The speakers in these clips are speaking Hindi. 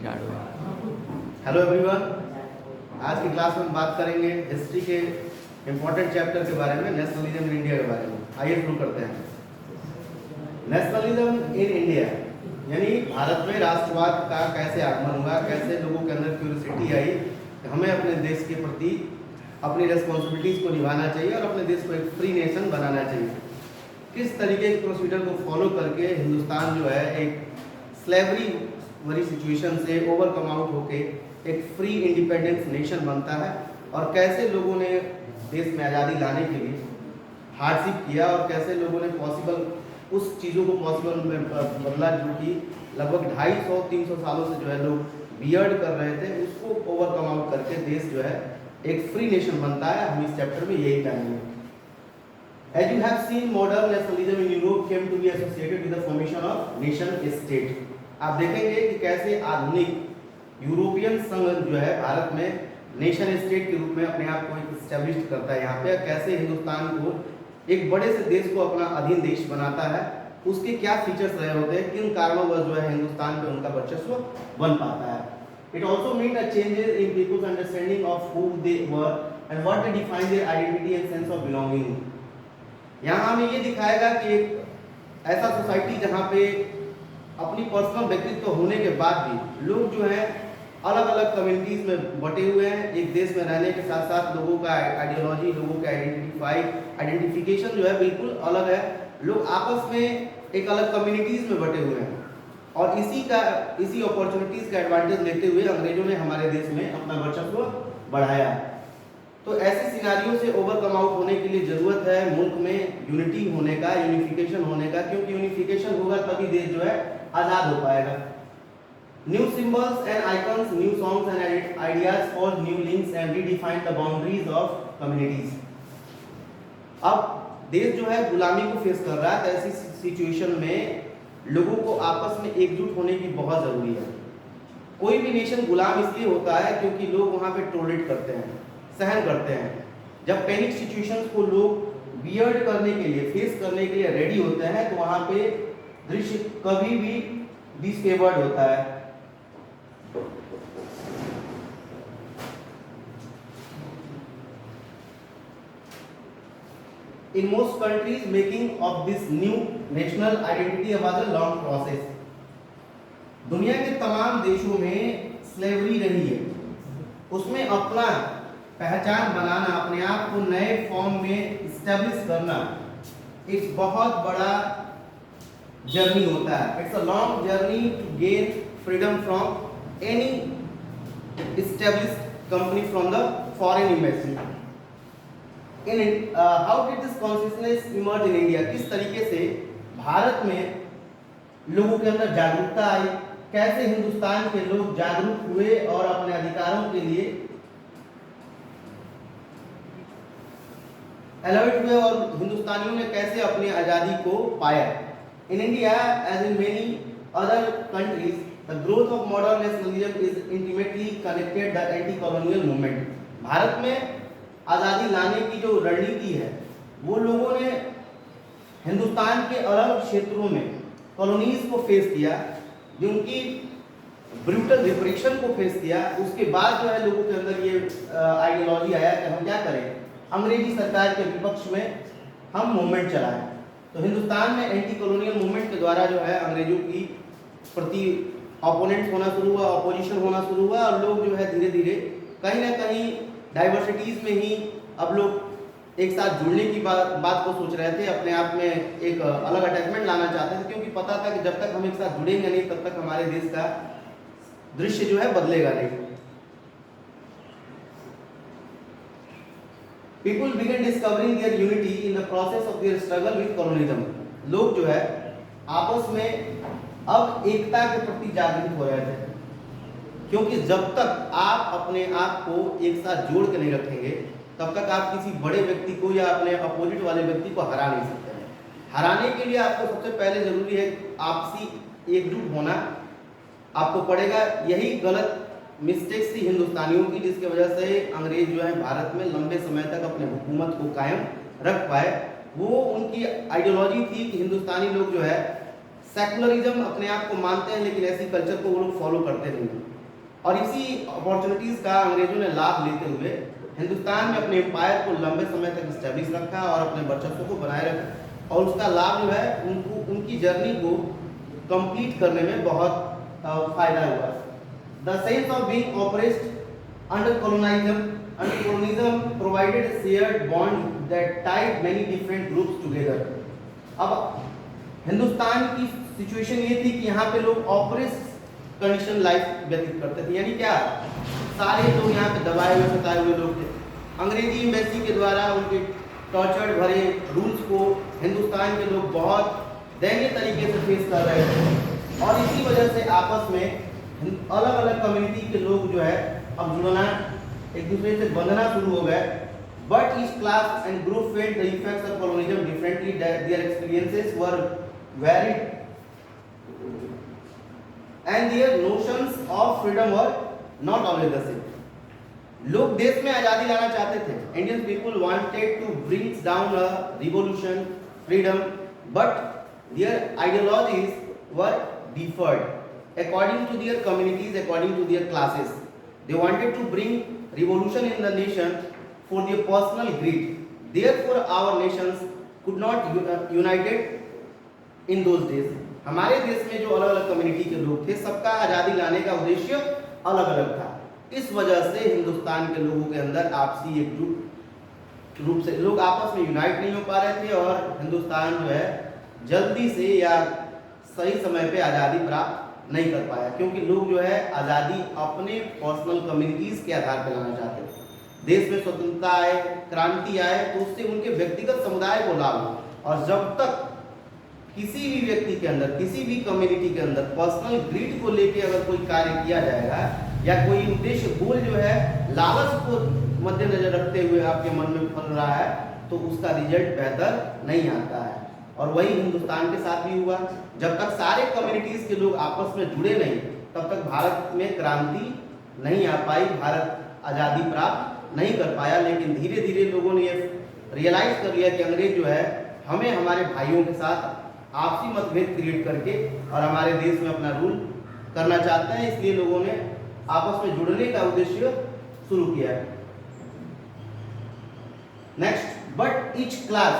झाड़ू है। हेलो एवरीवन, आज की क्लास में हम बात करेंगे हिस्ट्री के इम्पोर्टेंट चैप्टर के बारे में, नेशनलिज्म इन इंडिया के बारे में। आइए शुरू करते हैं। नेशनलिज्म इन इंडिया यानी भारत में राष्ट्रवाद का कैसे आगमन हुआ, कैसे लोगों के अंदर क्यूरियोसिटी आई कि हमें अपने देश के प्रति अपनी रेस्पॉन्सिबिलिटीज़ को निभाना चाहिए और अपने देश को एक फ्री नेशन बनाना चाहिए। किस तरीके के प्रोसीजर को फॉलो करके हिंदुस्तान जो है एक स्लेवरी वाली सिचुएशन से ओवरकम आउट होके एक फ्री इंडिपेंडेंस नेशन बनता है, और कैसे लोगों ने देश में आज़ादी लाने के लिए हार्डशिप किया और कैसे लोगों ने पॉसिबल उस चीज़ों को पॉसिबल में बदला जो कि लगभग 250-300 सालों से जो है लोग बियर्ड कर रहे थे, उसको ओवरकम आउट करके देश जो है एक फ्री नेशन बनता है। हम इस चैप्टर में यही जानेंगे। As you have seen, modern nationalism in Europe came to be associated with the formation of nation state. आप देखेंगे कि कैसे आधुनिक यूरोपियन संघ जो है भारत में नेशन स्टेट के रूप में अपने आप को इस्टेब्लिश करता है। यहाँ पे कैसे हिंदुस्तान को एक बड़े से देश को अपना अधीन देश बनाता है, उसके क्या फीचर्स रहे होते हैं, किन कारणों जो है हिंदुस्तान पे उनका वर्चस्व बन पाता है। It also meant a changes in people's understanding of who they were and what they define their identity and sense of belonging. यहाँ हमें ये दिखाएगा कि एक ऐसा सोसाइटी जहाँ पे अपनी पर्सनल व्यक्तित्व होने के बाद भी लोग जो है अलग अलग कम्युनिटीज़ में बटे हुए हैं। एक देश में रहने के साथ साथ लोगों का आइडियोलॉजी, लोगों का आइडेंटिफिकेशन जो है बिल्कुल अलग है। लोग आपस में एक अलग कम्युनिटीज़ में बटे हुए हैं, और इसी अपॉर्चुनिटीज़ का एडवांटेज लेते हुए अंग्रेजों ने हमारे देश में अपना वर्चस्व बढ़ाया। तो ऐसे सिनारियों से ओवरकम आउट होने के लिए ज़रूरत है मुल्क में यूनिटी होने का, यूनिफिकेशन होने का, क्योंकि यूनिफिकेशन होगा तभी देश जो है आज़ाद हो पाएगा। New symbols and icons, new songs and ideas for new links and redefine the boundaries of communities. अब देश जो है गुलामी को फेस कर रहा है, तो ऐसी सिचुएशन में लोगों को आपस में एकजुट होने की बहुत ज़रूरी है। कोई भी नेशन गुलाम इसलिए होता है क्योंकि लोग वहाँ पे टॉलरेट करते हैं, सहन करते हैं। जब पैनिक सिचुएशंस को लोग बियर्ड करने के लिए, फेस करने के लिए रेडी होते हैं, तो वहाँ पे दृश्य कभी भी डिसफेवर्ड होता है। In most countries, making of this new national identity was a long process. दुनिया के तमाम देशों में स्लेवरी रही है, उसमें अपना पहचान बनाना, अपने आप को नए फॉर्म में इस्टेब्लिश करना एक बहुत बड़ा जर्नी होता है। It's a long journey to gain freedom from any established company from the foreign investment. How did this consciousness emerge in India? किस तरीके से भारत में लोगों के अंदर जागरूकता आई, कैसे हिंदुस्तान के लोग जागरूक हुए और अपने अधिकारों के लिए अलर्ट हुए, और हिंदुस्तानियों ने कैसे अपनी आज़ादी को पाया। In India as in many other countries, the growth of modern nationalism is intimately connected the anti colonial movement. Bharat में आज़ादी लाने की जो रणनीति है, वो लोगों ने हिंदुस्तान के अलग क्षेत्रों में कॉलोनीज को फेस किया, जिनकी ब्रूटल रिप्रेशन को फेस किया। उसके बाद जो है लोगों के अंदर ये आइडियोलॉजी आया कि हम क्या करें, अंग्रेजी सरकार के विपक्ष में हम मूवमेंट चलाएं। तो हिंदुस्तान में एंटी कॉलोनियल मूवमेंट के द्वारा जो है अंग्रेजों की प्रति अपोनेंट होना शुरू हुआ, अपोजिशन होना शुरू हुआ, और लोग जो है धीरे धीरे कहीं ना कहीं डाइवर्सिटीज़ में ही अब लोग एक साथ जुड़ने की बात को सोच रहे थे, अपने आप में एक अलग अटैचमेंट लाना चाहते थे, क्योंकि पता था कि जब तक हम एक साथ जुड़ेंगे नहीं तब तक हमारे देश का दृश्य जो है बदलेगा नहीं। People began discovering their unity in the process of their struggle with colonialism. लोग जो है आपस में अब एकता के प्रति जागरूक हो रहे थे, क्योंकि जब तक आप अपने आप को एक साथ जोड़ के नहीं रखेंगे तब तक आप किसी बड़े व्यक्ति को या अपने अपोजिट वाले व्यक्ति को हरा नहीं सकते हैं। हराने के लिए आपको सबसे पहले जरूरी है आपसी एकजुट होना आपको पड़ेगा। यही गलत मिस्टेक्स थी हिंदुस्तानियों की, जिसकी वजह से अंग्रेज जो है भारत में लंबे समय तक अपने हुकूमत को कायम रख पाए। वो उनकी आइडियोलॉजी थी कि हिंदुस्तानी लोग जो है सेकुलरिज्म अपने आप को मानते हैं, लेकिन ऐसी कल्चर को वो लोग फॉलो करते नहीं हैं। और इसी अपॉर्चुनिटीज़ का अंग्रेजों ने लाभ लेते हुए हिंदुस्तान में अपने एम्पायर को लंबे समय तक इस्टेब्लिश रखा और अपने वर्चस्व को बनाए रखा, और उसका लाभ जो है उनकी जर्नी को कंप्लीट करने में बहुत फायदा हुआ। The sense of being oppressed under colonialism provided a shared bond that tied many different groups together। अब हिंदुस्तान की सिचुएशन ये थी कि यहाँ पे लोग ऑपरेस्ड कंडीशन लाइफ व्यतीत करते थे, यानी क्या, सारे लोग यहाँ पे दबाए हुए सताए हुए लोग थे। अंग्रेजी एम्बेसी के द्वारा उनके टॉर्चर्ड भरे रूल्स को हिंदुस्तान के लोग बहुत दयनीय तरीके से फेस कर रहे थे, और इसी वजह से आपस में अलग अलग कम्युनिटी के लोग जो है अब जुड़ना, एक दूसरे से बंधना शुरू हो गए। But each class and group felt the effects of colonialism differently, their experiences were varied and their notions of freedom were not always the same। लोग देश में आजादी लाना चाहते थे। Indian people wanted to bring down a revolution, freedom, but their ideologies were differed according to their communities, according to their classes। They wanted to bring revolution in the nation for their personal greed। Therefore our nations could not united in those days। हमारे देश में जो अलग अलग कम्युनिटी के लोग थे, सबका आज़ादी लाने का उद्देश्य अलग अलग था। इस वजह से हिंदुस्तान के लोगों के अंदर आपसी एकजुट रूप से लोग आपस में यूनाइट नहीं हो पा रहे थे, और हिंदुस्तान जो है जल्दी से या सही समय पे आज़ादी प्राप्त नहीं कर पाया, क्योंकि लोग जो है आज़ादी अपने पर्सनल कम्युनिटीज़ के आधार पर लाना चाहते थे। देश में स्वतंत्रता आए, क्रांति आए, तो उससे उनके व्यक्तिगत समुदाय को लाभ हो, और जब तक किसी भी व्यक्ति के अंदर, किसी भी कम्युनिटी के अंदर पर्सनल ग्रीड को लेके अगर कोई कार्य किया जाएगा, या कोई उद्देश्य गोल जो है लालच को मद्देनजर रखते हुए आपके मन में फल रहा है, तो उसका रिजल्ट बेहतर नहीं आता है। और वही हिंदुस्तान के साथ भी हुआ। जब तक सारे कम्युनिटीज़ के लोग आपस में जुड़े नहीं, तब तक भारत में क्रांति नहीं आ पाई, भारत आज़ादी प्राप्त नहीं कर पाया। लेकिन धीरे धीरे लोगों ने ये रियलाइज़ कर लिया कि अंग्रेज जो है हमें हमारे भाइयों के साथ आपसी मतभेद क्रिएट करके और हमारे देश में अपना रूल करना चाहते हैं, इसलिए लोगों ने आपस में जुड़ने का उद्देश्य शुरू किया है। Next, but each class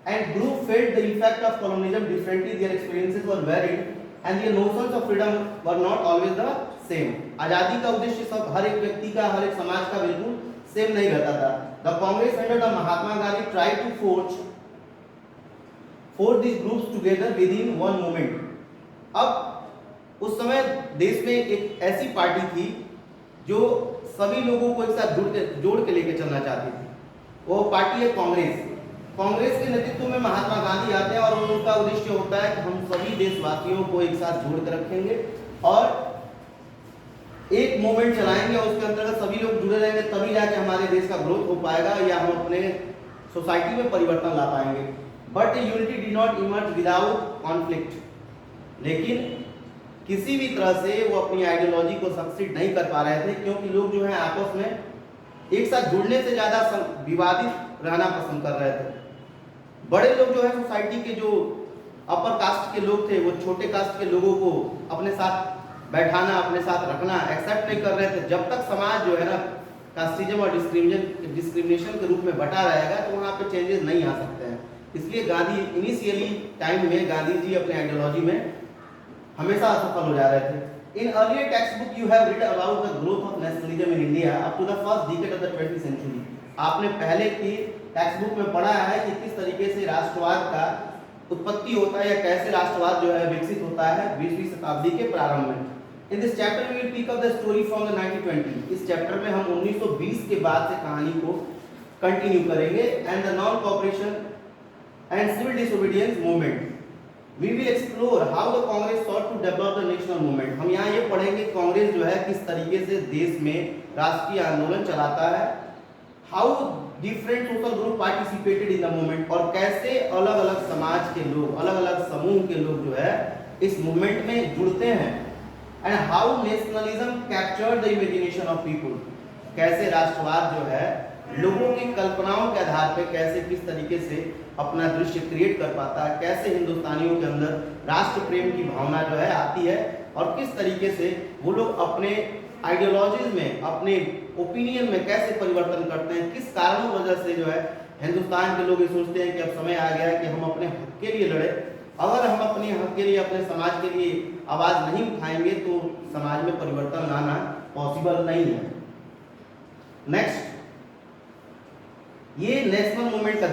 and group felt the effect of colonialism differently, their experiences were varied and their notions of freedom were not always the same. आजादी का उद्देश्य सब हर एक व्यक्ति का, हर एक समाज का बिल्कुल सेम नहीं रहता था। The Congress under the Mahatma Gandhi try to forge these groups together within one movement। अब उस समय देश में एक ऐसी पार्टी थी जो सभी लोगों को एक साथ जोड़ के लेके चलना चाहती थी। वो पार्टी है कांग्रेस। कांग्रेस के नेतृत्व में महात्मा गांधी आते हैं, और उनका उद्देश्य होता है कि हम सभी देशवासियों को एक साथ जोड़ कर रखेंगे और एक मूवमेंट चलाएंगे, और उसके अंतर्गत सभी लोग जुड़े रहेंगे, तभी जाके हमारे देश का ग्रोथ हो पाएगा, या हम अपने सोसाइटी में परिवर्तन ला पाएंगे। But unity did not emerge without conflict. लेकिन किसी भी तरह से वो अपनी आइडियोलॉजी को सक्सीड नहीं कर पा रहे थे, क्योंकि लोग जो है आपस में एक साथ जुड़ने से ज़्यादा विवादित रहना पसंद कर रहे थे। बड़े लोग जो है सोसाइटी के जो अपर कास्ट के लोग थे, वो छोटे कास्ट के लोगों को अपने साथ बैठाना, अपने साथ रखना एक्सेप्ट नहीं कर रहे थे। जब तक समाज जो है ना कास्टिज्म और डिस्क्रिमिनेशन के रूप में बटा रहेगा, तो वहाँ पे चेंजेस नहीं आ सकते हैं। इसलिए गांधी इनिशियली टाइम में गांधी जी अपने आइडियोलॉजी में हमेशा असफल हो जा रहे थे। In earlier text book you have read about the growth of nationalism in India up to the first decade of the 20th century. आपने पहले की टेक्स्ट बुक में पढ़ा है कि किस तरीके से राष्ट्रवाद का उत्पत्ति होता है, या कैसे राष्ट्रवाद जो है विकसित होता है 20वीं शताब्दी के प्रारंभ में। In this chapter we will pick up the story from the 1920। इस चैप्टर में हम 1920 के बाद से कहानी को कंटिन्यू करेंगे। And the non cooperation and civil disobedience movement, we will explore how the Congress sought to develop the national movement। हम यहाँ ये पढ़ेंगे कांग्रेस जो है किस तरीके से देश में राष्ट्रीय आंदोलन चलाता है, how different social group participated in the movement, और कैसे अलग अलग समाज के लोग, अलग अलग समूह के लोग जो है इस मूवमेंट में जुड़ते हैं। and how nationalism captured the imagination of people, कैसे राष्ट्रवाद जो है लोगों की कल्पनाओं के आधार पे कैसे किस तरीके से अपना दृश्य क्रिएट कर पाता है, कैसे हिंदुस्तानियों के अंदर राष्ट्र प्रेम की भावना जो है आती है और किस तरीके से वो लोग अपने आइडियोलॉजीज में, अपने ओपिनियन में कैसे परिवर्तन करते हैं, किस कारणों वजह से जो है हिंदुस्तान के लोग ये सोचते हैं कि अब समय आ गया है कि हम अपने हक के लिए लड़े। अगर हम अपने हक के लिए, अपने समाज के लिए आवाज नहीं उठाएंगे तो समाज में परिवर्तन लाना पॉसिबल नहीं है। नेक्स्ट, ये नेशनल मूवमेंट का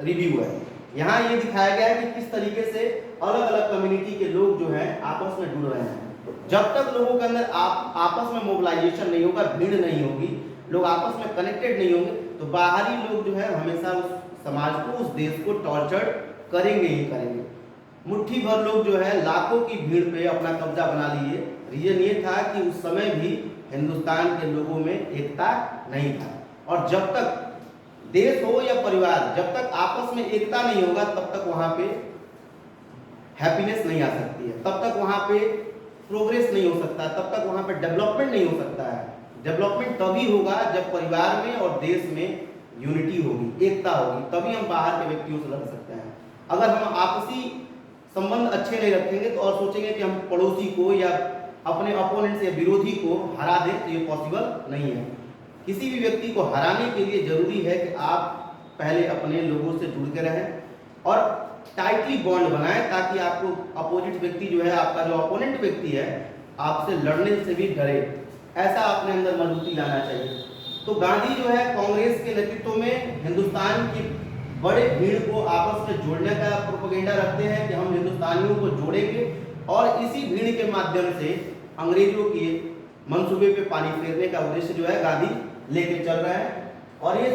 रिव्यू है। यहाँ ये दिखाया गया है कि किस तरीके से अलग अलग कम्युनिटी के लोग जो हैं आपस में जुड़ रहे हैं। जब तक लोगों के अंदर आपस में मोबिलाइजेशन नहीं होगा, भीड़ नहीं होगी, लोग आपस में कनेक्टेड नहीं होंगे, तो बाहरी लोग जो है हमेशा उस समाज को, उस देश को टॉर्चर करेंगे ही करेंगे। मुट्ठी भर लोग जो है लाखों की भीड़ पे अपना कब्जा बना लिए। रीजन ये था कि उस समय भी हिंदुस्तान के लोगों में एकता नहीं था, और जब तक देश हो या परिवार, जब तक आपस में एकता नहीं होगा तब तक वहां पे हैप्पीनेस नहीं आ सकती है, तब तक वहां पे प्रोग्रेस नहीं हो सकता, तब तक वहां पे डेवलपमेंट नहीं हो सकता है। डेवलपमेंट तभी होगा जब परिवार में और देश में यूनिटी होगी, एकता होगी, तभी हम बाहर के व्यक्तियों से लड़ सकते हैं। अगर हम आपसी संबंध अच्छे नहीं रखेंगे तो और सोचेंगे कि हम पड़ोसी को या अपने अपोनेंट या विरोधी को हरा दें, तो ये पॉसिबल नहीं है। किसी भी व्यक्ति को हराने के लिए जरूरी है कि आप पहले अपने लोगों से जुड़ के रहें और टाइटली बॉन्ड बनाएं, ताकि आपको अपोजिट व्यक्ति जो है, आपका जो अपोनेंट व्यक्ति है, आपसे लड़ने से भी डरे। ऐसा अपने अंदर मजबूती लाना चाहिए। तो गांधी जो है कांग्रेस के नेतृत्व में हिंदुस्तान की बड़े भीड़ को आपस में जोड़ने का प्रोपेगेंडा रखते हैं कि हम हिंदुस्तानियों को जोड़ेंगे, और इसी भीड़ के माध्यम से अंग्रेजों के मंसूबे पे पानी फेरने का उद्देश्य जो है गांधी लेके चल रहे हैं। और ये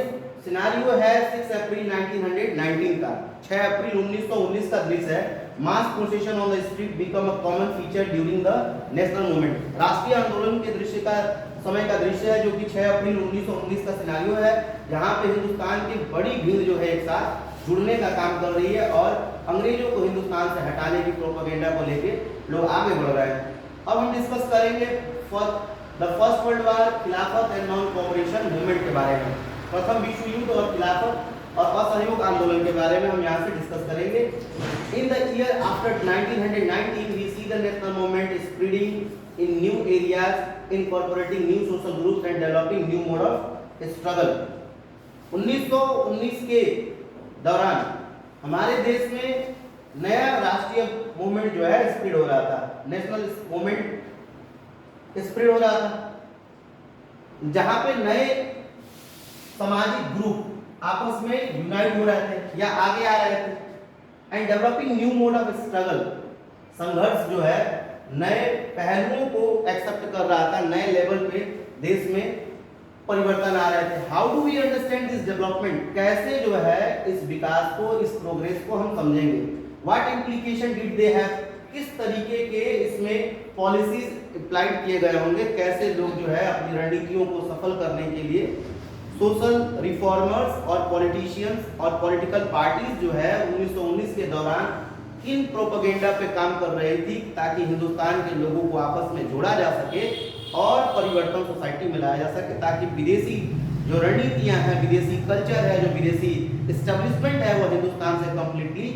सिनारियो है 6 अप्रैल 1919 का, 6 अप्रैल 1919 का दृश्य है। Mass procession on the street become a common feature during the national movement. राष्ट्रीय आंदोलन के दृश्य का समय का दृश्य है, जो कि 6 अप्रैल 1919 का सिनारियो है, जहां पे हिंदुस्तान की बड़ी भीड़ जो है एक साथ जुड़ने का काम कर रही है और अंग्रेजों को हिंदुस्तान से हटाने की प्रोपेगेंडा को लेके लोग आगे बढ़ रहे हैं। अब हम डिस्कस करेंगे द फर्स्ट वर्ल्ड वार, खिलाफत एंड नॉन कोऑपरेशन मूवमेंट के बारे में। प्रथम विश्व युद्ध और खिलाफत और असहयोग आंदोलन के बारे में हम यहाँ से डिस्कस करेंगे। In the year after 1919 we see the national movement spreading in new areas, incorporating new social groups and developing new mode of struggle. 1919 के दौरान हमारे देश में नया राष्ट्रीय मूवमेंट जो है स्प्रेड हो रहा था, नेशनल मूवमेंट स्प्रेड हो रहा था, जहां पे नए सामाजिक ग्रुप आपस में यूनाइट हो रहे थे या आगे आ रहे थे। And developing new mode of struggle, संघर्ष जो है नए पहलुओं को एक्सेप्ट कर रहा था, नए लेवल पे देश में परिवर्तन आ रहे थे। How do we understand this development, कैसे जो है इस विकास को, इस प्रोग्रेस को हम समझेंगे। What implication did they have, किस तरीके के इसमें पॉलिसीज अप्लाइड किए गए होंगे, कैसे लोग जो है अपनी रणनीतियों को सफल करने के लिए सोशल रिफॉर्मर्स और पॉलिटिशियंस और पॉलिटिकल पार्टीज जो है 1919 के दौरान किन प्रोपेगेंडा पे काम कर रही थी, ताकि हिंदुस्तान के लोगों को आपस में जोड़ा जा सके और परिवर्तन सोसाइटी में लाया जा सके, ताकि विदेशी जो रणनीतियां हैं, विदेशी कल्चर है, जो विदेशी एस्टेब्लिशमेंट है, वो हिंदुस्तान से कंप्लीटली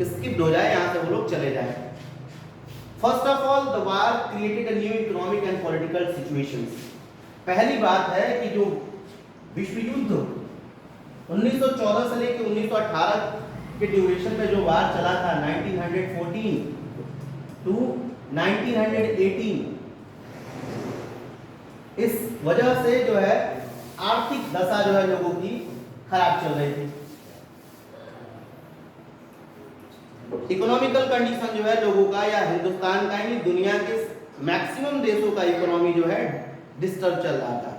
स्किप्ड हो जाए, यहाँ से वो लोग चले जाए। First of all the war created a new economic and political situations. पहली बात है कि जो विश्व युद्ध 1914 से लेकर 1918 के ड्यूरेशन में जो वार चला था, 1914 टू 1918, इस वजह से जो है आर्थिक दशा जो है लोगों की खराब चल रही थी। इकोनॉमिकल कंडीशन जो है लोगों का, या हिंदुस्तान का ही, दुनिया के मैक्सिमम देशों का इकोनॉमी जो है डिस्टर्ब चल रहा था।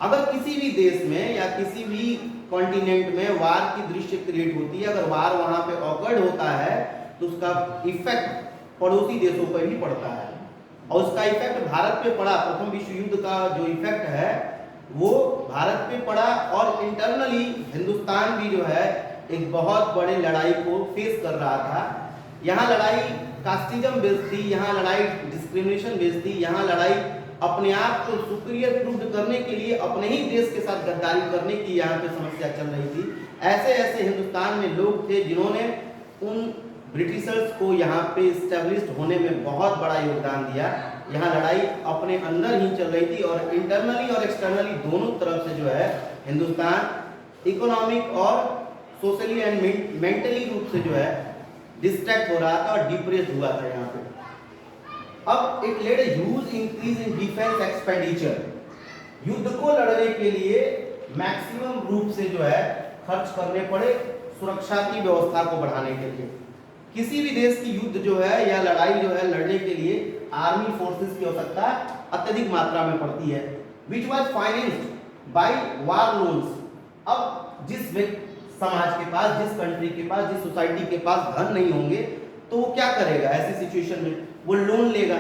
अगर किसी भी देश में या किसी भी कॉन्टिनेंट में वार की दृश्य क्रिएट होती है, अगर वार वहां पे ऑकर्ड होता है, तो उसका इफेक्ट पड़ोसी देशों पर भी पड़ता है, और उसका इफेक्ट भारत पे पड़ा। प्रथम विश्व युद्ध का जो इफेक्ट है वो भारत पे पड़ा, और इंटरनली हिंदुस्तान भी जो है एक बहुत बड़े लड़ाई को फेस कर रहा था। यहाँ लड़ाई कास्टिज्म बेस्ड थी, यहाँ लड़ाई डिस्क्रिमिनेशन बेस्ड थी, यहाँ लड़ाई अपने आप को सुपीरियर प्रूव करने के लिए अपने ही देश के साथ गद्दारी करने की यहाँ पे समस्या चल रही थी। ऐसे ऐसे हिंदुस्तान में लोग थे जिन्होंने उन ब्रिटिशर्स को यहाँ पे स्टैब्लिश्ड होने में बहुत बड़ा योगदान दिया। यहाँ लड़ाई अपने अंदर ही चल रही थी और इंटरनली और एक्सटर्नली दोनों तरफ से जो है हिंदुस्तान इकोनॉमिक और सोशली एंड मेंटली रूप से जो है डिस्ट्रैक्ट हो रहा था और डिप्रेस्ड हुआ था यहाँ पे। अब it led a huge increase in defence expenditure. युद्ध को लड़ने के लिए मैक्सिमम रूप से जो है खर्च करने पड़े सुरक्षा की व्यवस्था को बढ़ाने के लिए। किसी भी देश की युद्ध जो है या लड़ाई जो है लड़ने के लिए आर्मी फोर्सेस की आवश्यकता अत्यधिक मात्रा में पड़ती है, which was financed by war loans. अब जिस समाज के पास, जिस कंट्री के पास, जिस सोसाइटी के पास धन नहीं होंगे तो वो क्या करेगा ऐसी सिचुएशन में? वो लोन लेगा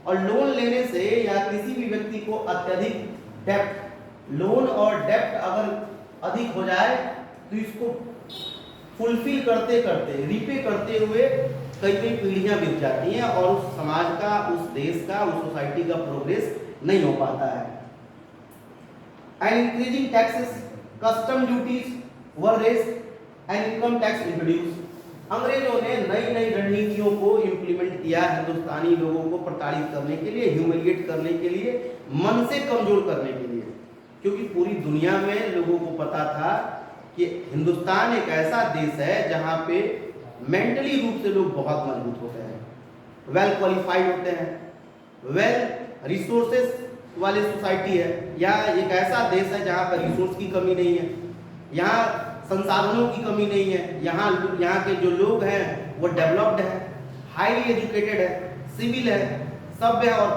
और लोन लेने से या किसी भी व्यक्ति को अत्यधिक डेप्ट, लोन और डेप्ट अगर अधिक हो जाए तो इसको फुलफिल करते करते, रीपे करते हुए कई कई पीढ़ियां बीत जाती हैं और उस समाज का, उस देश का, उस सोसाइटी का प्रोग्रेस नहीं हो पाता है। And increasing taxes, custom duties were raised and income tax introduce. अंग्रेजों ने नई नई रणनीतियों को इंप्लीमेंट किया हिंदुस्तानी लोगों को प्रताड़ित करने के लिए, ह्यूमिलिएट करने के लिए, मन से कमजोर करने के लिए, क्योंकि पूरी दुनिया में लोगों को पता था कि हिंदुस्तान एक ऐसा देश है जहां पे मेंटली रूप से लोग बहुत मजबूत होते हैं, वेल क्वालिफाइड होते हैं, वेल रिसोर्सेस वाली सोसाइटी है, या एक ऐसा देश है जहां पर रिसोर्स की कमी नहीं है, यहाँ संसाधनों की कमी नहीं है, यहाँ के जो लोग हैं वो डेवलप्ड है, हाईली एजुकेटेड है, सिविल है, सभ्य और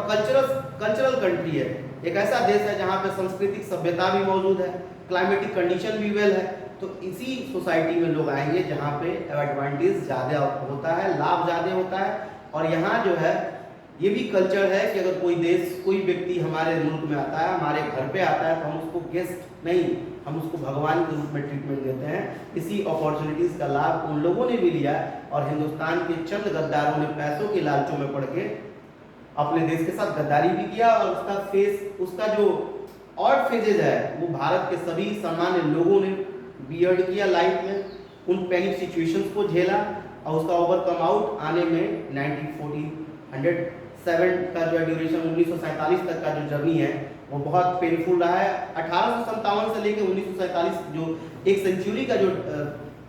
कल्चरल कंट्री है। एक ऐसा देश है जहाँ पे सांस्कृतिक सभ्यता भी मौजूद है, क्लाइमेटिक कंडीशन भी वेल है। तो इसी सोसाइटी में लोग आएंगे जहाँ पे एडवांटेज ज़्यादा होता है, लाभ ज़्यादा होता है। और यहाँ जो है ये भी कल्चर है कि अगर कोई देश, कोई व्यक्ति हमारे मुल्क में आता है, हमारे घर पे आता है, तो हम उसको गेस्ट नहीं, हम उसको भगवान के रूप में ट्रीटमेंट देते हैं। इसी अपॉर्चुनिटीज़ का लाभ उन लोगों ने भी लिया और हिंदुस्तान के चंद गद्दारों ने पैसों के लालचों में पड़ के अपने देश के साथ गद्दारी भी किया और उसका जो ऑड फेजेज है वो भारत के सभी सामान्य लोगों ने बियर्ड किया लाइफ में, उन पैनिक सिचुएशंस को झेला और उसका ओवरकम आउट आने में 1947 का जो ड्यूरेशन 1947 तक का जो जर्नी है वो बहुत पेनफुल रहा है। 1857 से लेकर 1947 जो एक सेंचुरी का जो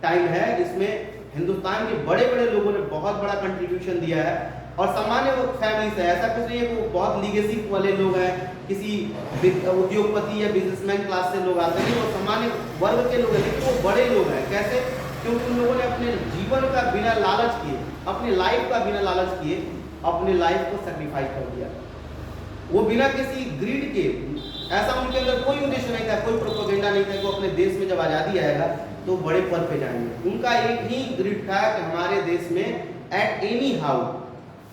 टाइम है, इसमें हिंदुस्तान के बड़े बड़े लोगों ने बहुत बड़ा कंट्रीब्यूशन दिया है और सामान्य फैमिली से, ऐसा कुछ नहीं है कि बहुत लीगेसी वाले लोग हैं, किसी उद्योगपति या बिजनेसमैन क्लास से लोग आते हैं, वो सामान्य वर्ग के लोग हैं, लेकिन वो बड़े लोग हैं। कैसे? क्योंकि उन लोगों ने अपने जीवन का बिना लालच किए, अपने लाइफ का बिना लालच किए, अपने लाइफ को सेक्रीफाइस कर दिया। वो बिना किसी ग्रीड के, ऐसा उनके अंदर कोई उद्देश्य नहीं था, कोई प्रोपेगेंडा नहीं था कि अपने देश में जब आज़ादी आएगा तो बड़े पद पे जाएंगे। उनका एक ही ग्रिड था कि हमारे देश में एट एनी हाउ,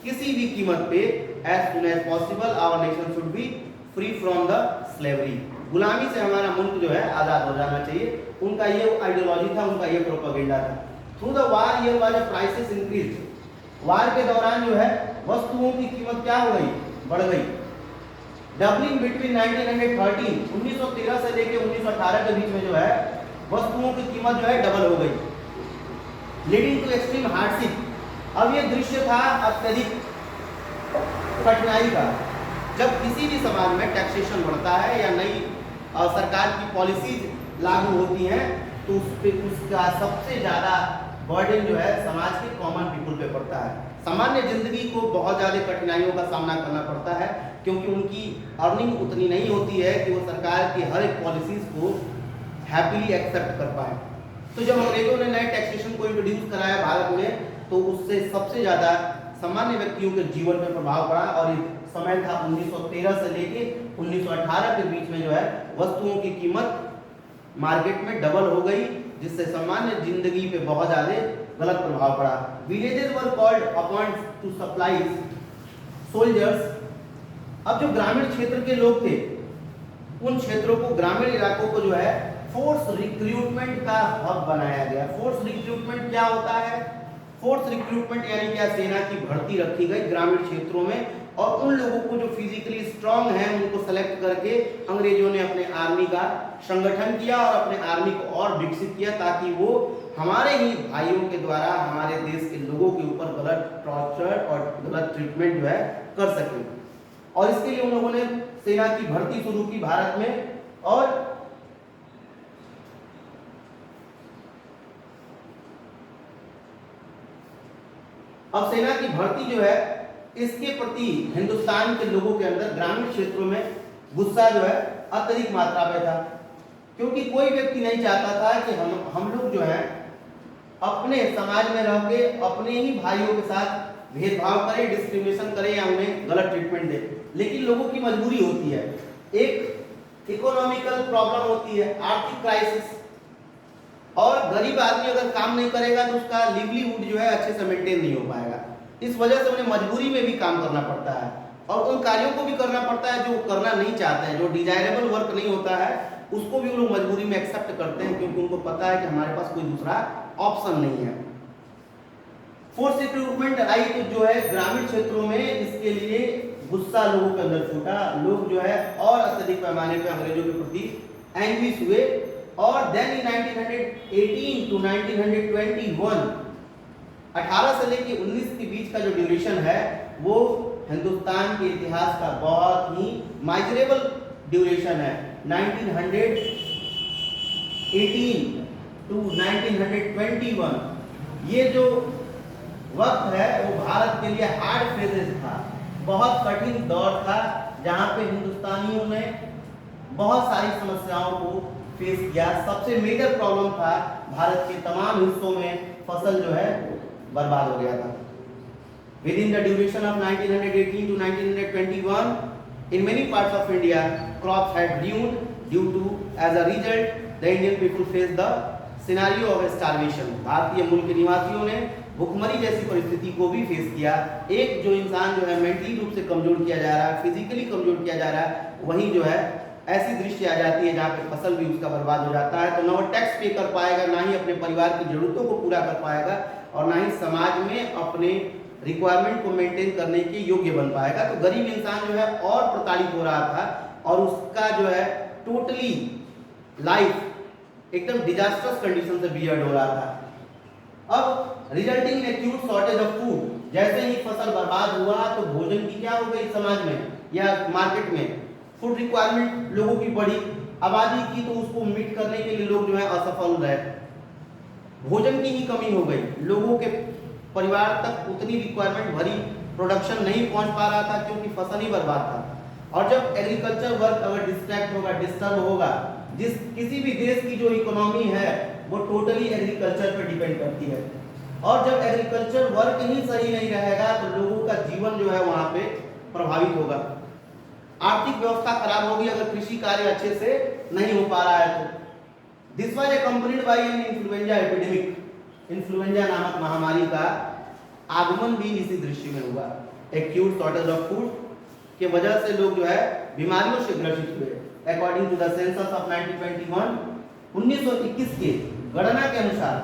किसी भी कीमत पे, as soon as possible our nation should be free from the slavery, गुलामी से हमारा मुल्क जो है आज़ाद हो जाना चाहिए। उनका ये आइडियोलॉजी था, उनका ये प्रोपेगेंडा था। Through the war here was prices increase. War के दौरान जो है वस्तुओं की कीमत क्या हो गई? बढ़ गई। डबलिंग बिटवीन 1913 1913 से लेके 1918 के बीच में जो है वस्तुओं की कीमत जो है डबल हो गई, लीडिंग टू एक्सट्रीम हार्डशिप। अब ये दृश्य था अत्यधिक कठिनाई का। जब किसी भी समाज में टैक्सेशन बढ़ता है या नई सरकार की पॉलिसीज लागू होती हैं तो उस पे उसका सबसे ज़्यादा बर्डन जो है समाज के कॉमन पीपल पे पड़ता है। सामान्य जिंदगी को बहुत ज़्यादा कठिनाइयों का सामना करना पड़ता है क्योंकि उनकी अर्निंग उतनी नहीं होती है कि वो सरकार की हर एक पॉलिसीज को हैप्पीली एक्सेप्ट कर पाए। तो जब अंग्रेजों ने नए टैक्सेशन को इंट्रोड्यूस कराया भारत में तो उससे सबसे ज़्यादा सामान्य व्यक्तियों के जीवन पर प्रभाव पड़ा और ये समय था 1913 से लेके 1918 के बीच में जो है वस्तुओं की कीमत मार्केट में डबल हो गई, जिससे सामान्य जिंदगी पे बहुत ज़्यादा गलत प्रभाव पड़ा। Villages were called upon two supply soldiers. अब जो ग्रामीण क्षेत्र के लोग थे उन क्षेत्रों को, ग्रामीण इलाकों को जो है फोर्स रिक्रूटमेंट का हब बनाया गया। फोर्स रिक्रूटमेंट क्या होता है? फोर्स रिक्रूटमेंट यानी क्या? सेना की भर्ती रखी गई ग्रामीण क्षेत्रों में और उन लोगों को जो फिजिकली स्ट्रांग हैं उनको सेलेक्ट करके अंग्रेजों ने अपने आर्मी का संगठन किया और अपने आर्मी को और विकसित किया, ताकि वो हमारे ही भाइयों के द्वारा हमारे देश के लोगों के ऊपर गलत टॉर्चर और गलत ट्रीटमेंट जो है कर सके। और इसके लिए उन लोगों ने सेना की भर्ती शुरू की भारत में, और अब सेना की भर्ती जो है इसके प्रति हिंदुस्तान के लोगों के अंदर ग्रामीण क्षेत्रों में गुस्सा जो है अत्यधिक मात्रा में था, क्योंकि कोई व्यक्ति नहीं चाहता था कि हम लोग जो है अपने समाज में रह के अपने ही भाइयों के साथ भेदभाव करें, डिस्क्रिमिनेशन करें या उन्हें गलत ट्रीटमेंट दें। लेकिन लोगों की मजबूरी होती है, एक इकोनॉमिकल प्रॉब्लम होती है, आर्थिक क्राइसिस, और गरीब आदमी अगर काम नहीं करेगा तो उसका लिवलीहुड जो है अच्छे से मेंटेन नहीं हो पाएगा। इस वजह से उन्हें मजबूरी में भी काम करना पड़ता है, और उन कार्यों को भी करना पड़ता है जो करना नहीं चाहते हैं, जो डिजायरेबल वर्क नहीं होता है उसको भी वो लोग मजबूरी में एक्सेप्ट करते हैं, क्योंकि उनको पता है कि हमारे पास कोई दूसरा ऑप्शन नहीं है। फोर्स रिक्रूटमेंट आई तो जो है ग्रामीण क्षेत्रों में इसके लिए गुस्सा लोगों के अंदर फूटा, लोग जो है और अत्यधिक पैमाने पर अंग्रेजों के प्रति एंग्विश हुए। और देन इन 1918 टू 1921 18 से लेकर 19 के बीच का जो ड्यूरेशन है वो हिंदुस्तान के इतिहास का बहुत ही माइजरेबल ड्यूरेशन है। 1918 टू 1921 ये जो वक्त है वो भारत के लिए हार्ड फेजेस था, बहुत कठिन दौर था, जहां पे हिंदुस्तानियों ने बहुत सारी समस्याओं को फेस किया। सबसे मेजर प्रॉब्लम था भारत के तमाम हिस्सों में फसल जो है बर्बाद हो गया था। Within the duration of 1918 to 1921, in many parts of India, crops had ruined due to, as a result, the Indian people faced the scenario of starvation. भारतीय मूल के निवासियों ने भुखमरी जैसी परिस्थिति को भी फेस किया। एक जो इंसान जो है मेंटली रूप से कमजोर किया जा रहा है, फिजिकली कमजोर किया जा रहा है, वहीं जो है ऐसी दृष्टि आ जाती है जहाँ पे फसल भी उसका बर्बाद हो जाता है, तो ना वो टैक्स पे कर पाएगा, ना ही अपने परिवार की जरूरतों को पूरा कर पाएगा, और ना ही समाज में अपने रिक्वायरमेंट को मेंटेन करने के योग्य बन पाएगा। तो गरीब इंसान जो है और प्रताड़ित हो रहा था, और उसका जो है टोटली लाइफ एकदम डिजास्टर्स कंडीशन से बियर्ड हो रहा था। अब resulting in acute shortage of food, जैसे ही फसल बर्बाद हुआ तो भोजन की क्या हो गई समाज में या मार्केट में, फूड रिक्वायरमेंट लोगों की बढ़ी, आबादी की, तो उसको मीट करने के लिए लोग जो है असफल रहे, भोजन की ही कमी हो गई, लोगों के परिवार तक उतनी रिक्वायरमेंट भरी प्रोडक्शन नहीं पहुंच पा रहा था क्योंकि फसल ही बर्बाद था। और जब एग्रीकल्चर वर्क अगर डिस्ट्रैक्ट होगा, डिस्टर्ब होगा, जिस किसी भी देश की जो इकोनॉमी है वो टोटली एग्रीकल्चर पर डिपेंड करती है, और जब एग्रीकल्चर वर्क ही सही नहीं रहेगा तो लोगों का जीवन जो है वहां पे प्रभावित होगा, आर्थिक व्यवस्था खराब होगी अगर कृषि कार्य अच्छे से नहीं हो पा रहा है तो। This was accompanied by an influenza epidemic, influenza नामक महामारी का आगमन भी इसी दृश्य में हुआ। एक्यूट शॉर्टेज ऑफ फूड के वजह से लोग जो है बीमारियों से ग्रसित हुए। According to the census of 1921, 1921 के गणना के अनुसार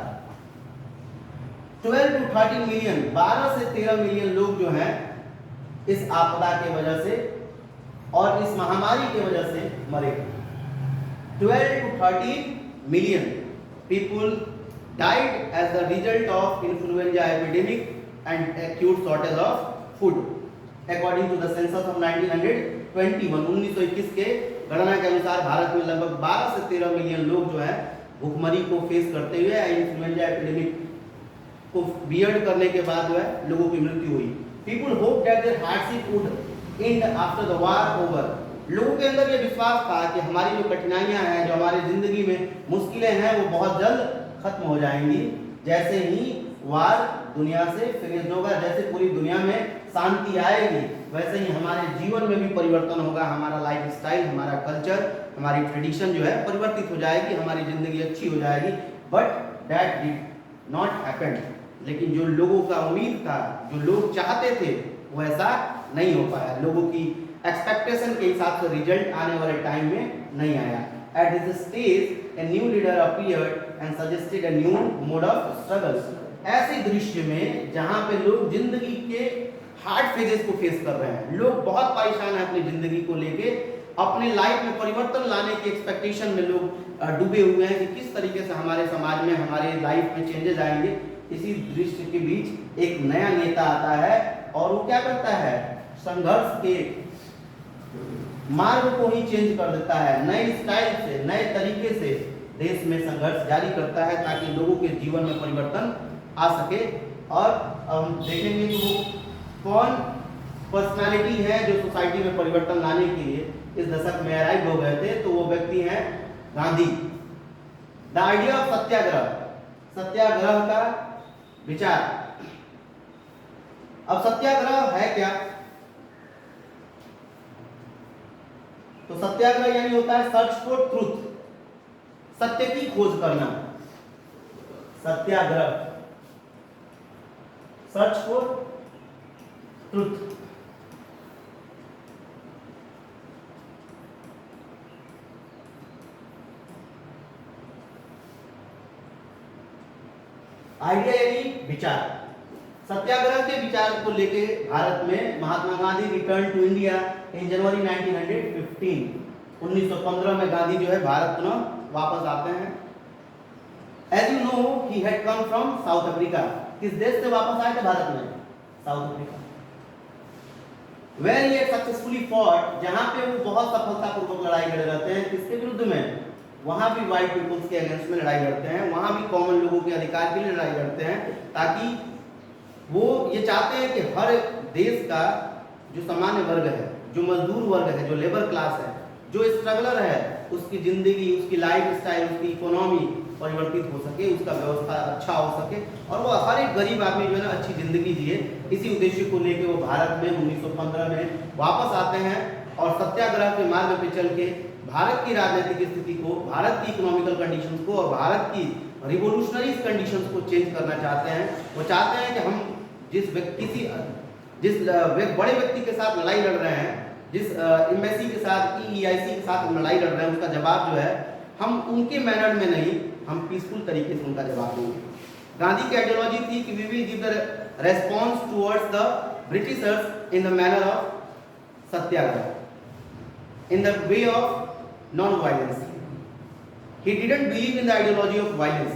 12 to 13 मिलियन, 12 से 13 मिलियन लोग जो हैं इस आपदा के वजह से और इस महामारी की वजह से मरे। 12 to 13 million people died as the result of influenza epidemic and acute shortage of food, according to the census of 1921। 1921 के गणना के अनुसार भारत में लगभग 12 से 13 मिलियन लोग जो है भूखमरी को फेस करते हुए इन्फ्लुएंजा एपिडेमिक को बियर्ड करने के बाद जो है लोगों की मृत्यु हुई। People hoped that their hardship would end after the war over। लोगों के अंदर ये विश्वास था कि हमारी जो कठिनाइयां हैं, जो हमारी जिंदगी में मुश्किलें हैं, वो बहुत जल्द खत्म हो जाएंगी, जैसे ही वार दुनिया से फिनिश होगा, जैसे पूरी दुनिया में शांति आएगी, वैसे ही हमारे जीवन में भी परिवर्तन होगा, हमारा लाइफ स्टाइल, हमारा कल्चर, हमारी ट्रेडिशन जो है परिवर्तित हो जाएगी, हमारी जिंदगी अच्छी हो जाएगी। But that did not happen. लेकिन जो लोगों का उम्मीद था, जो लोग चाहते थे, वो ऐसा नहीं हो पाया। लोगों की एक्सपेक्टेशन के हिसाब से रिजल्ट आने वाले टाइम में नहीं आया। At this stage, a new leader appeared and suggested a new mode of struggles। ऐसे दृश्य में जहां पे लोग जिंदगी के हार्ड फेजेस को फेस कर रहे हैं। लोग बहुत परेशान हैं अपनी जिंदगी को लेके, अपने लाइफ में परिवर्तन लाने की एक्सपेक्टेशन में लोग डूबे हुए हैं कि किस तरीके से हमारे समाज में, हमारे लाइफ में चेंजेस आएंगे। इसी दृश्य के बीच एक नया नेता आता है और वो क्या करता है, संघर्ष के मार्ग को ही चेंज कर देता है, नए स्टाइल से, नए तरीके से देश में संघर्ष जारी करता है ताकि लोगों के जीवन में परिवर्तन आ सके। और हम देखेंगे कि वो कौन पर्सनालिटी है जो सोसाइटी में परिवर्तन लाने के लिए इस दशक में अराइव हो गए थे। तो वो व्यक्ति हैं गांधी। द आइडिया ऑफ सत्याग्रह, सत्याग्रह का विचार। अब सत्याग्रह है क्या? तो सत्याग्रह यानी होता है सर्च फॉर ट्रूथ, सत्य की खोज करना। Satyagraha, search for truth. Idea यानी विचार। सत्याग्रह के विचार को लेके भारत में Mahatma Gandhi return to India in January 1915। 1915 में गांधी जो है भारत पुनः वापस आते हैं। As you know he had come from South Africa. किस देश से वापस आए थे भारत में? South Africa. Where he had successfully fought, जहां पे वो बहुत सफलतापूर्वक लड़ाई लड़ रहे हैं। किसके विरुद्ध में? वहां भी व्हाइट पीपल्स के अगेंस्ट में लड़ाई लड़ते हैं, वहां भी कॉमन लोगों के अधिकार के लिए लड़ाई लड़ते हैं, ताकि वो ये चाहते हैं कि हर देश का जो सामान्य वर्ग है, जो मजदूर वर्ग है, जो लेबर क्लास है, जो स्ट्रगलर है, उसकी जिंदगी, उसकी लाइफ स्टाइल, उसकी इकोनॉमी परिवर्तित हो सके, उसका व्यवस्था अच्छा हो सके और वो हर एक गरीब आदमी जो है ना अच्छी जिंदगी जिए। इसी उद्देश्य को लेकर वो भारत में 1915 में वापस आते हैं और सत्याग्रह के मार्ग पे चल के भारत की राजनीतिक स्थिति को, भारत की इकोनॉमिकल कंडीशंस को और भारत की रिवोल्यूशनरी कंडीशंस को चेंज करना चाहते हैं। वो चाहते हैं कि हम जिस बड़े व्यक्ति के साथ लड़ाई लड़ रहे हैं, जिस एम्बेसी के साथ, EEIC के साथ हम लड़ाई लड़ रहे हैं, उसका जवाब जो है हम उनके मैनर में नहीं, हम पीसफुल तरीके से उनका जवाब देंगे। गांधी की आइडियोलॉजी थी कि we will give the response towards the Britishers in the manner of satyagraha, in the way of non-violence. He didn't believe in the ideology of violence.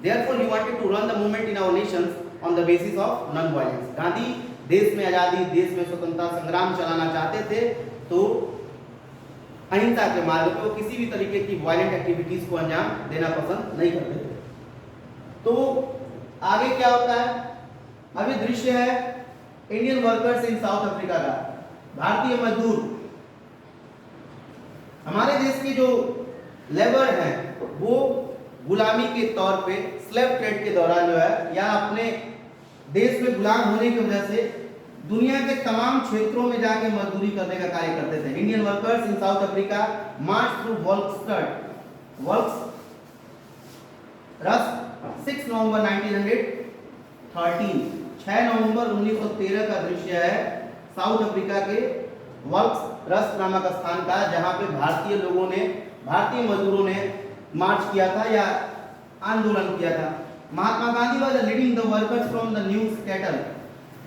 Therefore, he wanted to run the movement in our nations on the basis of non-violence. Gandhi देश में आजादी, देश में स्वतंत्रता संग्राम चलाना चाहते थे, तो अहिंसा के मार्ग पे वो किसी भी तरीके की वायलेंट एक्टिविटीज को अंजाम देना पसंद नहीं करते थे। तो आगे क्या होता है? अभी दृश्य है Indian workers in south Africa का। भारतीय मजदूर, हमारे देश के जो लेबर हैं वो गुलामी के तौर पे स्लेव ट्रेड के दौरान जो है या अपने देश में गुलाम होने की वजह से दुनिया के तमाम क्षेत्रों में जाके मजदूरी करने का कार्य करते थे। Indian workers in south Africa March through works 6 नवंबर 1913, 6 नवंबर 1913 का दृश्य है साउथ अफ्रीका के वर्क्स रस नामक स्थान का, जहां पे भारतीय मजदूरों ने मार्च किया था या आंदोलन किया था। Mahatma Gandhi was leading the workers from the Newcastle.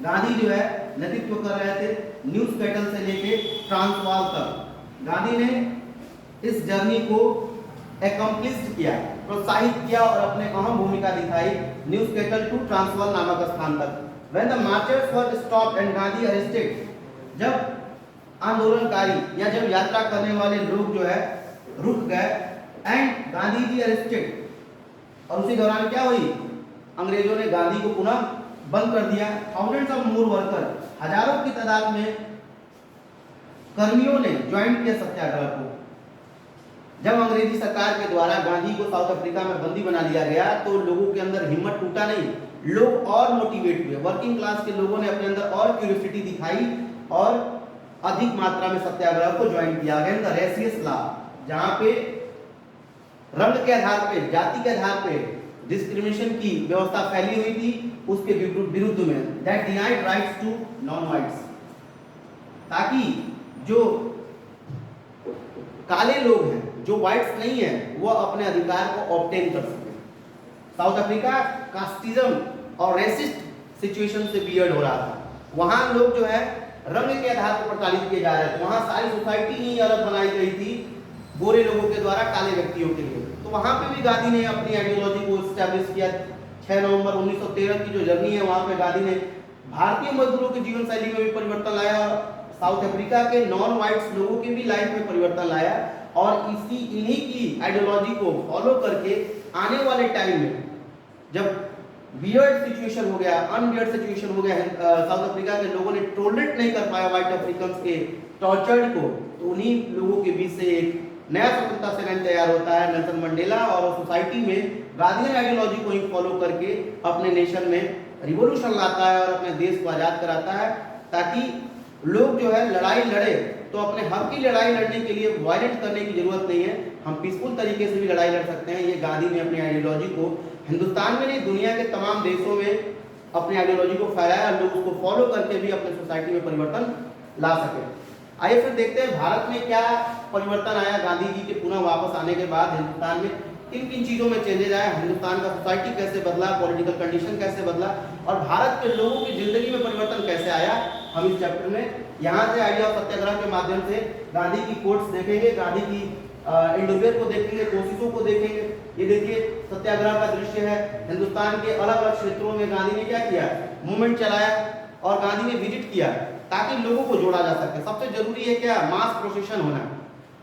Gandhi जो है नेतृत्व कर रहे थे न्यू कैटल से लेके ट्रांसवाल तक। गांधी ने इस जर्नी को एकम्प्लिश्ड किया, प्रोत्साहित किया और अपने अहम भूमिका दिखाई न्यू कैटल टू ट्रांसवाल नामक स्थान तक। When the marchers were stopped and Gandhi arrested, जब आंदोलनकारी या जब यात्रा करने वाले लोग जो है रुक गए एंड गांधी जी अरेस्टेड, और उसी दौरान क्या हुई? अंग्रेजों ने गांधी को पुनः बंद कर दिया। थाउजेंड्स ऑफ मोर वर्कर, हजारों की तादाद में कर्मियों ने ज्वाइन किया सत्याग्रह को। जब अंग्रेजी सरकार के द्वारा गांधी को साउथ अफ्रीका में बंदी बना लिया गया तो लोगों के अंदर हिम्मत टूटा नहीं, लोग और मोटिवेट हुए। वर्किंग क्लास के लोगों ने अपने अंदर और क्यूरियोसिटी दिखाई और अधिक मात्रा में सत्याग्रह को ज्वाइन किया। अगेन द रेसियस लॉ, जहां पे रंग के आधार पे, जाति के आधार पे डिस्क्रिमिनेशन की व्यवस्था फैली हुई थी, उसके विरुद्ध में that denied rights to non whites, ताकि जो काले लोग हैं, जो व्हाइट्स नहीं है, वो अपने अधिकार को ऑब्टेन कर सके। साउथ अफ्रीका कास्टिज्म और रेसिस्ट सिचुएशन से बियर्ड हो रहा था। वहां लोग जो है रंग के आधार पर प्रताड़ित किए जा रहे थे। वहां सारी सोसाइटी ही अलग बनाई गई थी गोरे लोगों के द्वारा काले व्यक्तियों के लिए। तो वहां पे भी गांधी ने अपनी आइडियोलॉजी को एस्टैब्लिश किया। 6 नवंबर 1913 की जो जर्नी है वहां पे गांधी ने भारतीय मजदूरों की जीवन शैली में भी परिवर्तन लाया, साउथ अफ्रीका के नॉन व्हाइट्स लोगों की भी लाइफ में परिवर्तन लाया, और इन्हीं की आइडियोलॉजी को फॉलो करके आने वाले टाइम में जब वियर्ड सिचुएशन हो गया, अनवियर्ड सिचुएशन हो गया, साउथ अफ्रीका के लोगों ने टॉलरेट नहीं कर पाया व्हाइट अफ्रीकन्स के टॉर्चर्ड को, तो उन्हीं लोगों के बीच से एक नया स्वतंत्रता सेनानी तैयार होता है, नेल्सन मंडेला, और सोसाइटी में गांधीयन आइडियोलॉजी को ही फॉलो करके अपने नेशन में रिवॉल्यूशन लाता है और अपने देश को आजाद कराता है, ताकि लोग जो है लड़ाई लड़े तो अपने हक की लड़ाई लड़ने के लिए वायलेंट करने की जरूरत नहीं है, हम पीसफुल तरीके से भी लड़ाई लड़ सकते हैं। ये गांधी ने अपनी आइडियोलॉजी को हिंदुस्तान में नहीं दुनिया के तमाम देशों में अपनी आइडियोलॉजी को फैलाया, लोग उसको फॉलो करके भी अपने सोसाइटी में परिवर्तन ला सके। आइए फिर देखते हैं भारत में क्या परिवर्तन आया गांधी जी के पुनः वापस आने के बाद। हिंदुस्तान में किन किन चीजों में चेंजेज आया, हिंदुस्तान का सोसाइटी कैसे बदला, पॉलिटिकल कंडीशन कैसे बदला, और भारत के लोगों की जिंदगी में परिवर्तन कैसे आया, हम इस चैप्टर में यहाँ से आइडिया ऑफ सत्याग्रह के माध्यम से गांधी की कोट्स देखेंगे, गांधी की इंडोवेयर को देखेंगे, कोशिशों को देखेंगे। ये देखिए सत्याग्रह का दृश्य है, हिंदुस्तान के अलग अलग क्षेत्रों में गांधी ने क्या किया, मूवमेंट चलाया और गांधी ने विजिट किया ताकि लोगों को जोड़ा जा सके। सबसे जरूरी है क्या, मास प्रोसेशन होना।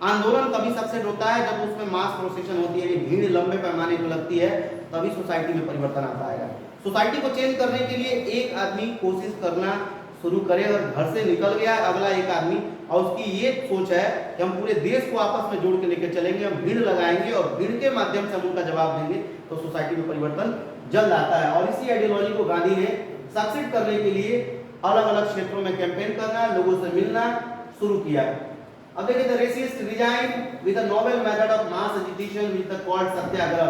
आंदोलन तभी सक्सेस होता है जब उसमें मास प्रोसेशन होती है, भीड़ लंबे पैमाने पर लगती है, तभी सोसाइटी में परिवर्तन आता है। सोसाइटी को चेंज करने के लिए एक आदमी कोशिश करना शुरू करे और घर से निकल गया अगला एक आदमी, और उसकी ये सोच है कि हम पूरे देश को आपस में जोड़ के लेकर चलेंगे, हम भीड़ लगाएंगे और भीड़ के माध्यम से हम उनका जवाब देंगे, तो सोसाइटी में परिवर्तन जल्द आता है। और इसी आइडियोलॉजी को गांधी ने सक्सेस करने के लिए अलग अलग क्षेत्रों में कैंपेन करना, लोगों से मिलना शुरू किया। अब देखिए, the racist regime with a novel method of mass agitation with the called satyagraha.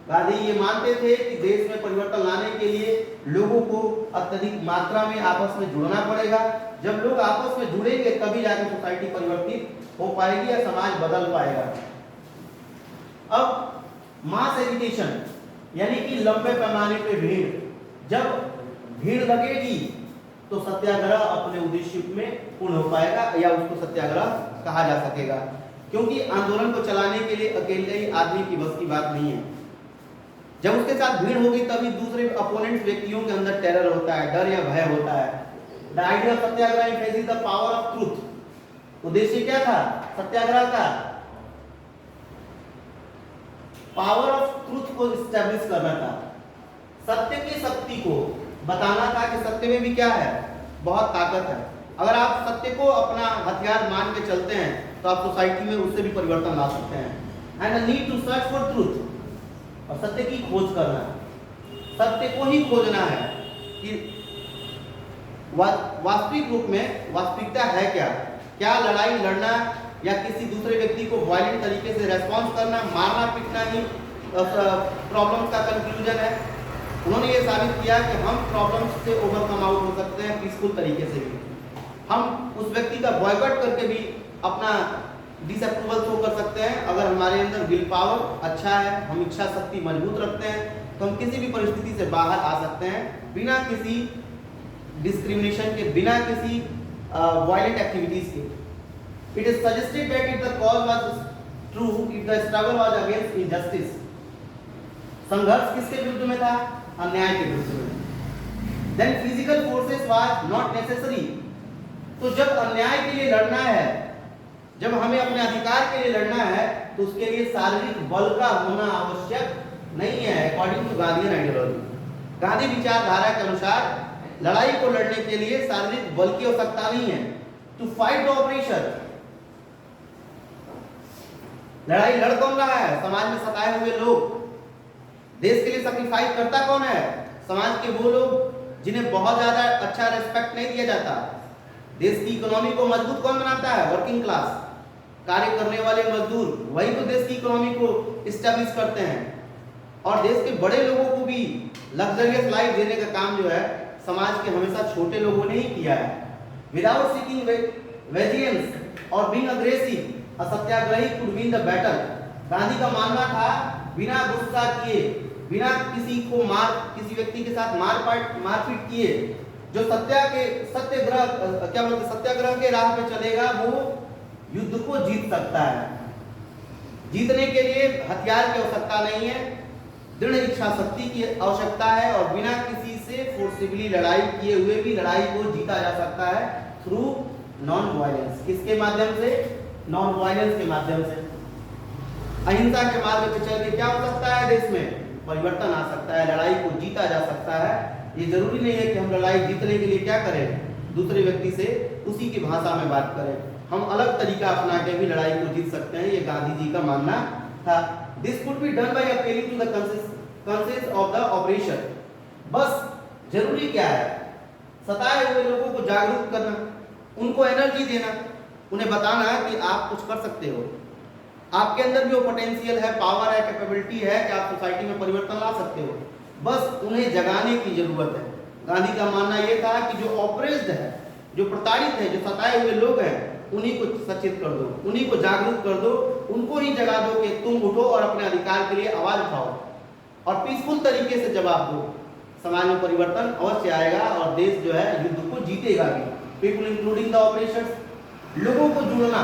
Gandhi ये मानते थे कि देश में परिवर्तन लाने के लिए लोगों को अत्यधिक मात्रा में आपस में जुड़ना पड़ेगा। जब लोग आपस में जुड़ेंगे तभी जाकर सोसाइटी परिवर्तित हो पाएगी या समाज बदल पाएगा। अब मास एजिटेशन यानी कि लंबे पैमाने पे भीड़, जब भीड़ लगेगी तो सत्याग्रह अपने उद्देश्य में पूर्ण हो पाएगा या उसको सत्याग्रह कहा जा सकेगा, क्योंकि आंदोलन को चलाने के लिए अकेले ही आदमी की बस की बात नहीं है। जब उसके साथ भीड़ होगी तभी दूसरे अपोनेंट व्यक्तियों के अंदर टेरर होता है, डर या भय होता है। The idea of Satyagraha is the power of truth. उद्देश्य क्या था सत्याग्रह का? पावर ऑफ ट्रूथ को एस्टैब्लिश करना था, सत्य की शक्ति को बताना था कि सत्य में भी क्या है, बहुत ताकत है। अगर आप सत्य को अपना हथियार मान के चलते हैं तो आप सोसाइटी में उससे भी परिवर्तन ला सकते हैं। And need to search for truth, और सत्य की खोज करना, सत्य को ही खोजना है कि वास्तविक रूप में वास्तविकता है क्या, क्या लड़ाई लड़ना या किसी दूसरे व्यक्ति को वायलेंट तरीके से रेस्पॉन्स करना, मारना पीटना ही प्रॉब्लम का कंक्लूजन है। उन्होंने ये साबित किया कि हम प्रॉब्लम्स से ओवरकम आउट हो सकते हैं पीसफुल तरीके से भी। हम उस व्यक्ति का बॉयकॉट करके भी अपना डिसअप्रूवल शो कर सकते हैं। अगर हमारे अंदर विल पावर अच्छा है, हम इच्छा शक्ति मजबूत रखते हैं, तो हम किसी भी परिस्थिति से बाहर आ सकते हैं बिना किसी डिस्क्रिमिनेशन के, बिना किसी वायलेंट एक्टिविटीज के। It is suggested that if the cause was true, if the struggle was against injustice. संघर्ष किसके विरुद्ध में था? अन्याय के विरुद्ध में। Then physical forces was not necessary. तो जब अन्याय के लिए लड़ना है, जब हमें अपने अधिकार के लिए लड़ना है, तो उसके लिए शारीरिक बल का होना आवश्यक नहीं है। According to Gandhian ideology, Gandhi विचारधारा के अनुसार लड़ाई को लड़ने के लिए शारीरिक बल की आवश्यकता नहीं है। टू फाइट द ऑपरेशन, लड़ाई लड़ कौन रहा है? समाज में सताए हुए लोग। देश के लिए सैक्रिफाइस करता कौन है? समाज के वो लोग जिन्हें बहुत ज्यादा अच्छा रिस्पेक्ट नहीं दिया जाता। देश की इकोनॉमी को मजबूत कौन बनाता है? वर्किंग क्लास, कार्य करने वाले मजदूर, वही तो देश की इकोनॉमी को एस्टैब्लिश करते हैं। और देश के बड़े लोगों को भी लग्जरियस लाइफ देने का काम जो है समाज के हमेशा छोटे लोगों ने ही किया है। विदाउट सीकिंग वेजियंस और being aggressive, a satyagrahi could win the battle. Gandhi का मानना था बिना गुस्सा किए, बिना किसी को किसी व्यक्ति के साथ मारपीट किए जो सत्याग्रह के राह पे चलेगा वो युद्ध को जीत सकता है। जीतने के लिए हथियार की आवश्यकता नहीं है, दृढ़ इच्छा शक्ति की आवश्यकता है, और बिना किसी से फोर्सिबली लड़ाई किए हुए भी लड़ाई को जीता जा सकता है थ्रू नॉन वायलेंस। किसके माध्यम से? नॉन वायलेंस के माध्यम से। अहिंसा के मार्ग पे चल के क्या हो सकता है? देश में परिवर्तन आ सकता है, लड़ाई को जीता जा सकता है। ये जरूरी नहीं है कि हम लड़ाई जीतने के लिए क्या करें, दूसरे व्यक्ति से उसी की भाषा में बात करें। हम अलग तरीका अपना के भी लड़ाई को जीत सकते हैं, ये गांधी जी का मानना था। This could be done by appealing to the conscience of the operation. बस जरूरी क्या है? सताए हुए लोगों को जागरूक करना, उनको एनर्जी देना, उन्हें बताना कि आप कुछ कर सकते हो, आपके अंदर भी वो पोटेंशियल है, पावर है, कैपेबिलिटी है कि आप सोसाइटी में परिवर्तन ला सकते हो। बस उन्हें जगाने की जरूरत है। गांधी का मानना यह था कि जो ऑप्रेस्ड है, जो प्रताड़ित है, जो सताए हुए लोग हैं, उन्हीं को सचेत कर दो, उन्हीं को जागरूक कर दो, उनको ही जगा दो कि तुम उठो और अपने अधिकार के लिए आवाज उठाओ और पीसफुल तरीके से जवाब दो। समाज में परिवर्तन अवश्य आएगा और देश जो है युद्ध को जीतेगा भी। पीपल इंक्लूडिंग द ऑपरेशंस, लोगों को जुड़ना,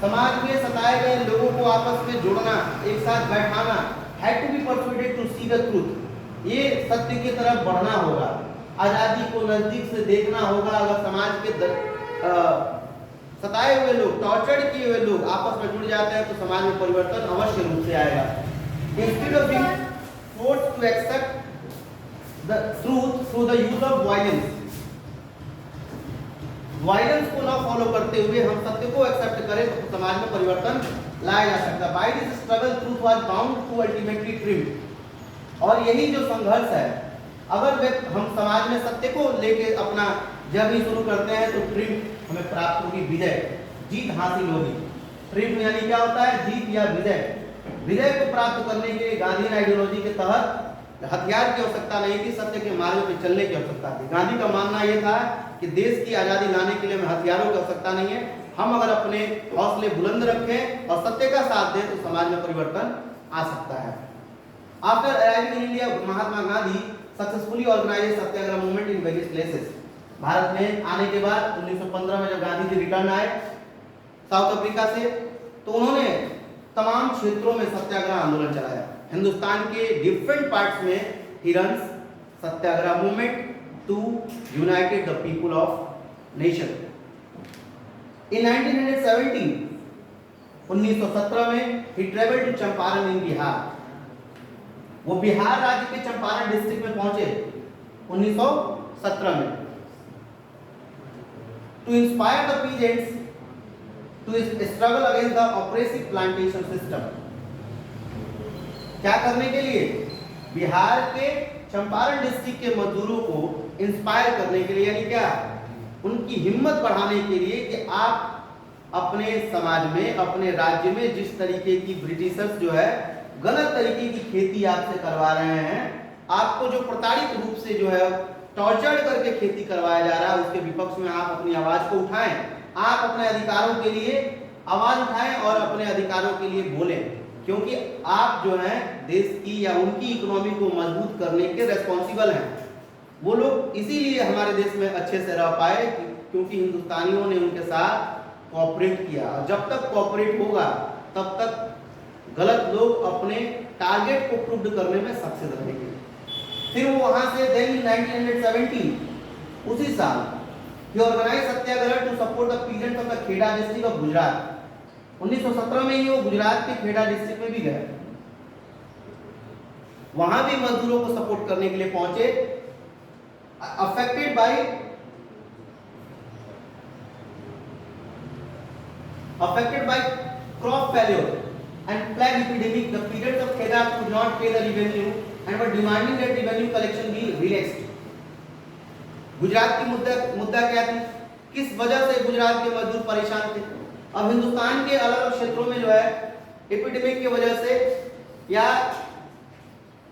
समाज में सताए गए लोगों को आपस में जोड़ना, एक साथ बैठाना, had to be persuaded to see the truth. ये सत्य की तरफ बढ़ना होगा, आजादी को नजदीक से देखना होगा। अगर समाज के सताए हुए लोग, टॉर्चर्ड किए हुए लोग आपस में जुड़ जाते हैं तो समाज में परिवर्तन अवश्य रूप से आएगा। Instead of being forced to accept the truth through the use of violence, violence को ना फॉलो करते हुए हम सत्य को एक्सेप्ट करें तो समाज में परिवर्तन लाया जा सकता है। By this struggle truth was bound to ultimately triumph. और यही जो संघर्ष है, अगर हम समाज में सत्य को लेके अपना जब ही शुरू करते हैं तो ट्रिम हमें प्राप्त होगी, विजय, जीत हासिल होगी। ट्रिम यानी क्या होता है? जीत या विजय। विजय को प्राप्त करने के लिए गांधी आइडियोलॉजी के तहत हथियार की आवश्यकता नहीं थी, सत्य के मार्ग पर चलने की आवश्यकता थी। गांधी का मानना यह था कि देश की आजादी लाने के लिए हमें हथियारों की आवश्यकता नहीं है। हम अगर अपने हौसले बुलंद रखें और सत्य का साथ दें तो समाज में परिवर्तन आ सकता है। After arriving in India, Mahatma Gandhi successfully organised satyagraha movement in various places. Bharat में आने के बाद 1915 में जब गांधी जी रिटर्न आए साउथ अफ्रीका से, तो उन्होंने तमाम क्षेत्रों में सत्याग्रह आंदोलन चलाया। हिंदुस्तान के डिफरेंट पार्ट्स में ही runs satyagraha movement to united the people of nation. In 1917 में ही travel to Champaran in Bihar. वो बिहार राज्य के चंपारण डिस्ट्रिक्ट में पहुंचे 1917 में। To inspire the peasants to struggle against the oppressive plantation system. क्या करने के लिए? बिहार के चंपारण डिस्ट्रिक्ट के मजदूरों को इंस्पायर करने के लिए, यानी क्या, उनकी हिम्मत बढ़ाने के लिए कि आप अपने समाज में, अपने राज्य में जिस तरीके की ब्रिटिशर्स जो है गलत तरीके की खेती आपसे करवा रहे हैं, आपको जो प्रताड़ित रूप से जो है टॉर्चर करके खेती करवाया जा रहा है, उसके विपक्ष में आप अपनी आवाज को उठाएं, आप अपने अधिकारों के लिए आवाज उठाएं और अपने अधिकारों के लिए बोलें, क्योंकि आप जो हैं देश की या उनकी इकोनॉमी को मजबूत करने के रेस्पॉन्सिबल हैं। वो लोग इसीलिए हमारे देश में अच्छे से रह पाए क्योंकि हिंदुस्तानियों ने उनके साथ कोऑपरेट किया, और जब तक कोऑपरेट होगा तब तक गलत लोग अपने टारगेट को प्रूव करने में सक्सेस रहेंगे। फिर वो वहां से देन 1917 उसी साल he organized satyagraha to support the peasants of the Kheda district of Gujarat. 1917 में ही वो गुजरात के खेड़ा डिस्ट्रिक्ट में भी गए, वहां भी मजदूरों को सपोर्ट करने के लिए पहुंचे। affected by crop failure and plague epidemic, the peasants of Kheda could not pay the revenue and were demanding that revenue collection be relaxed. Gujarat की मुद्दा क्या थी? किस वजह से गुजरात के मजदूर परेशान थे? अब हिंदुस्तान के अलग अलग क्षेत्रों में जो है एपिडेमिक की वजह से या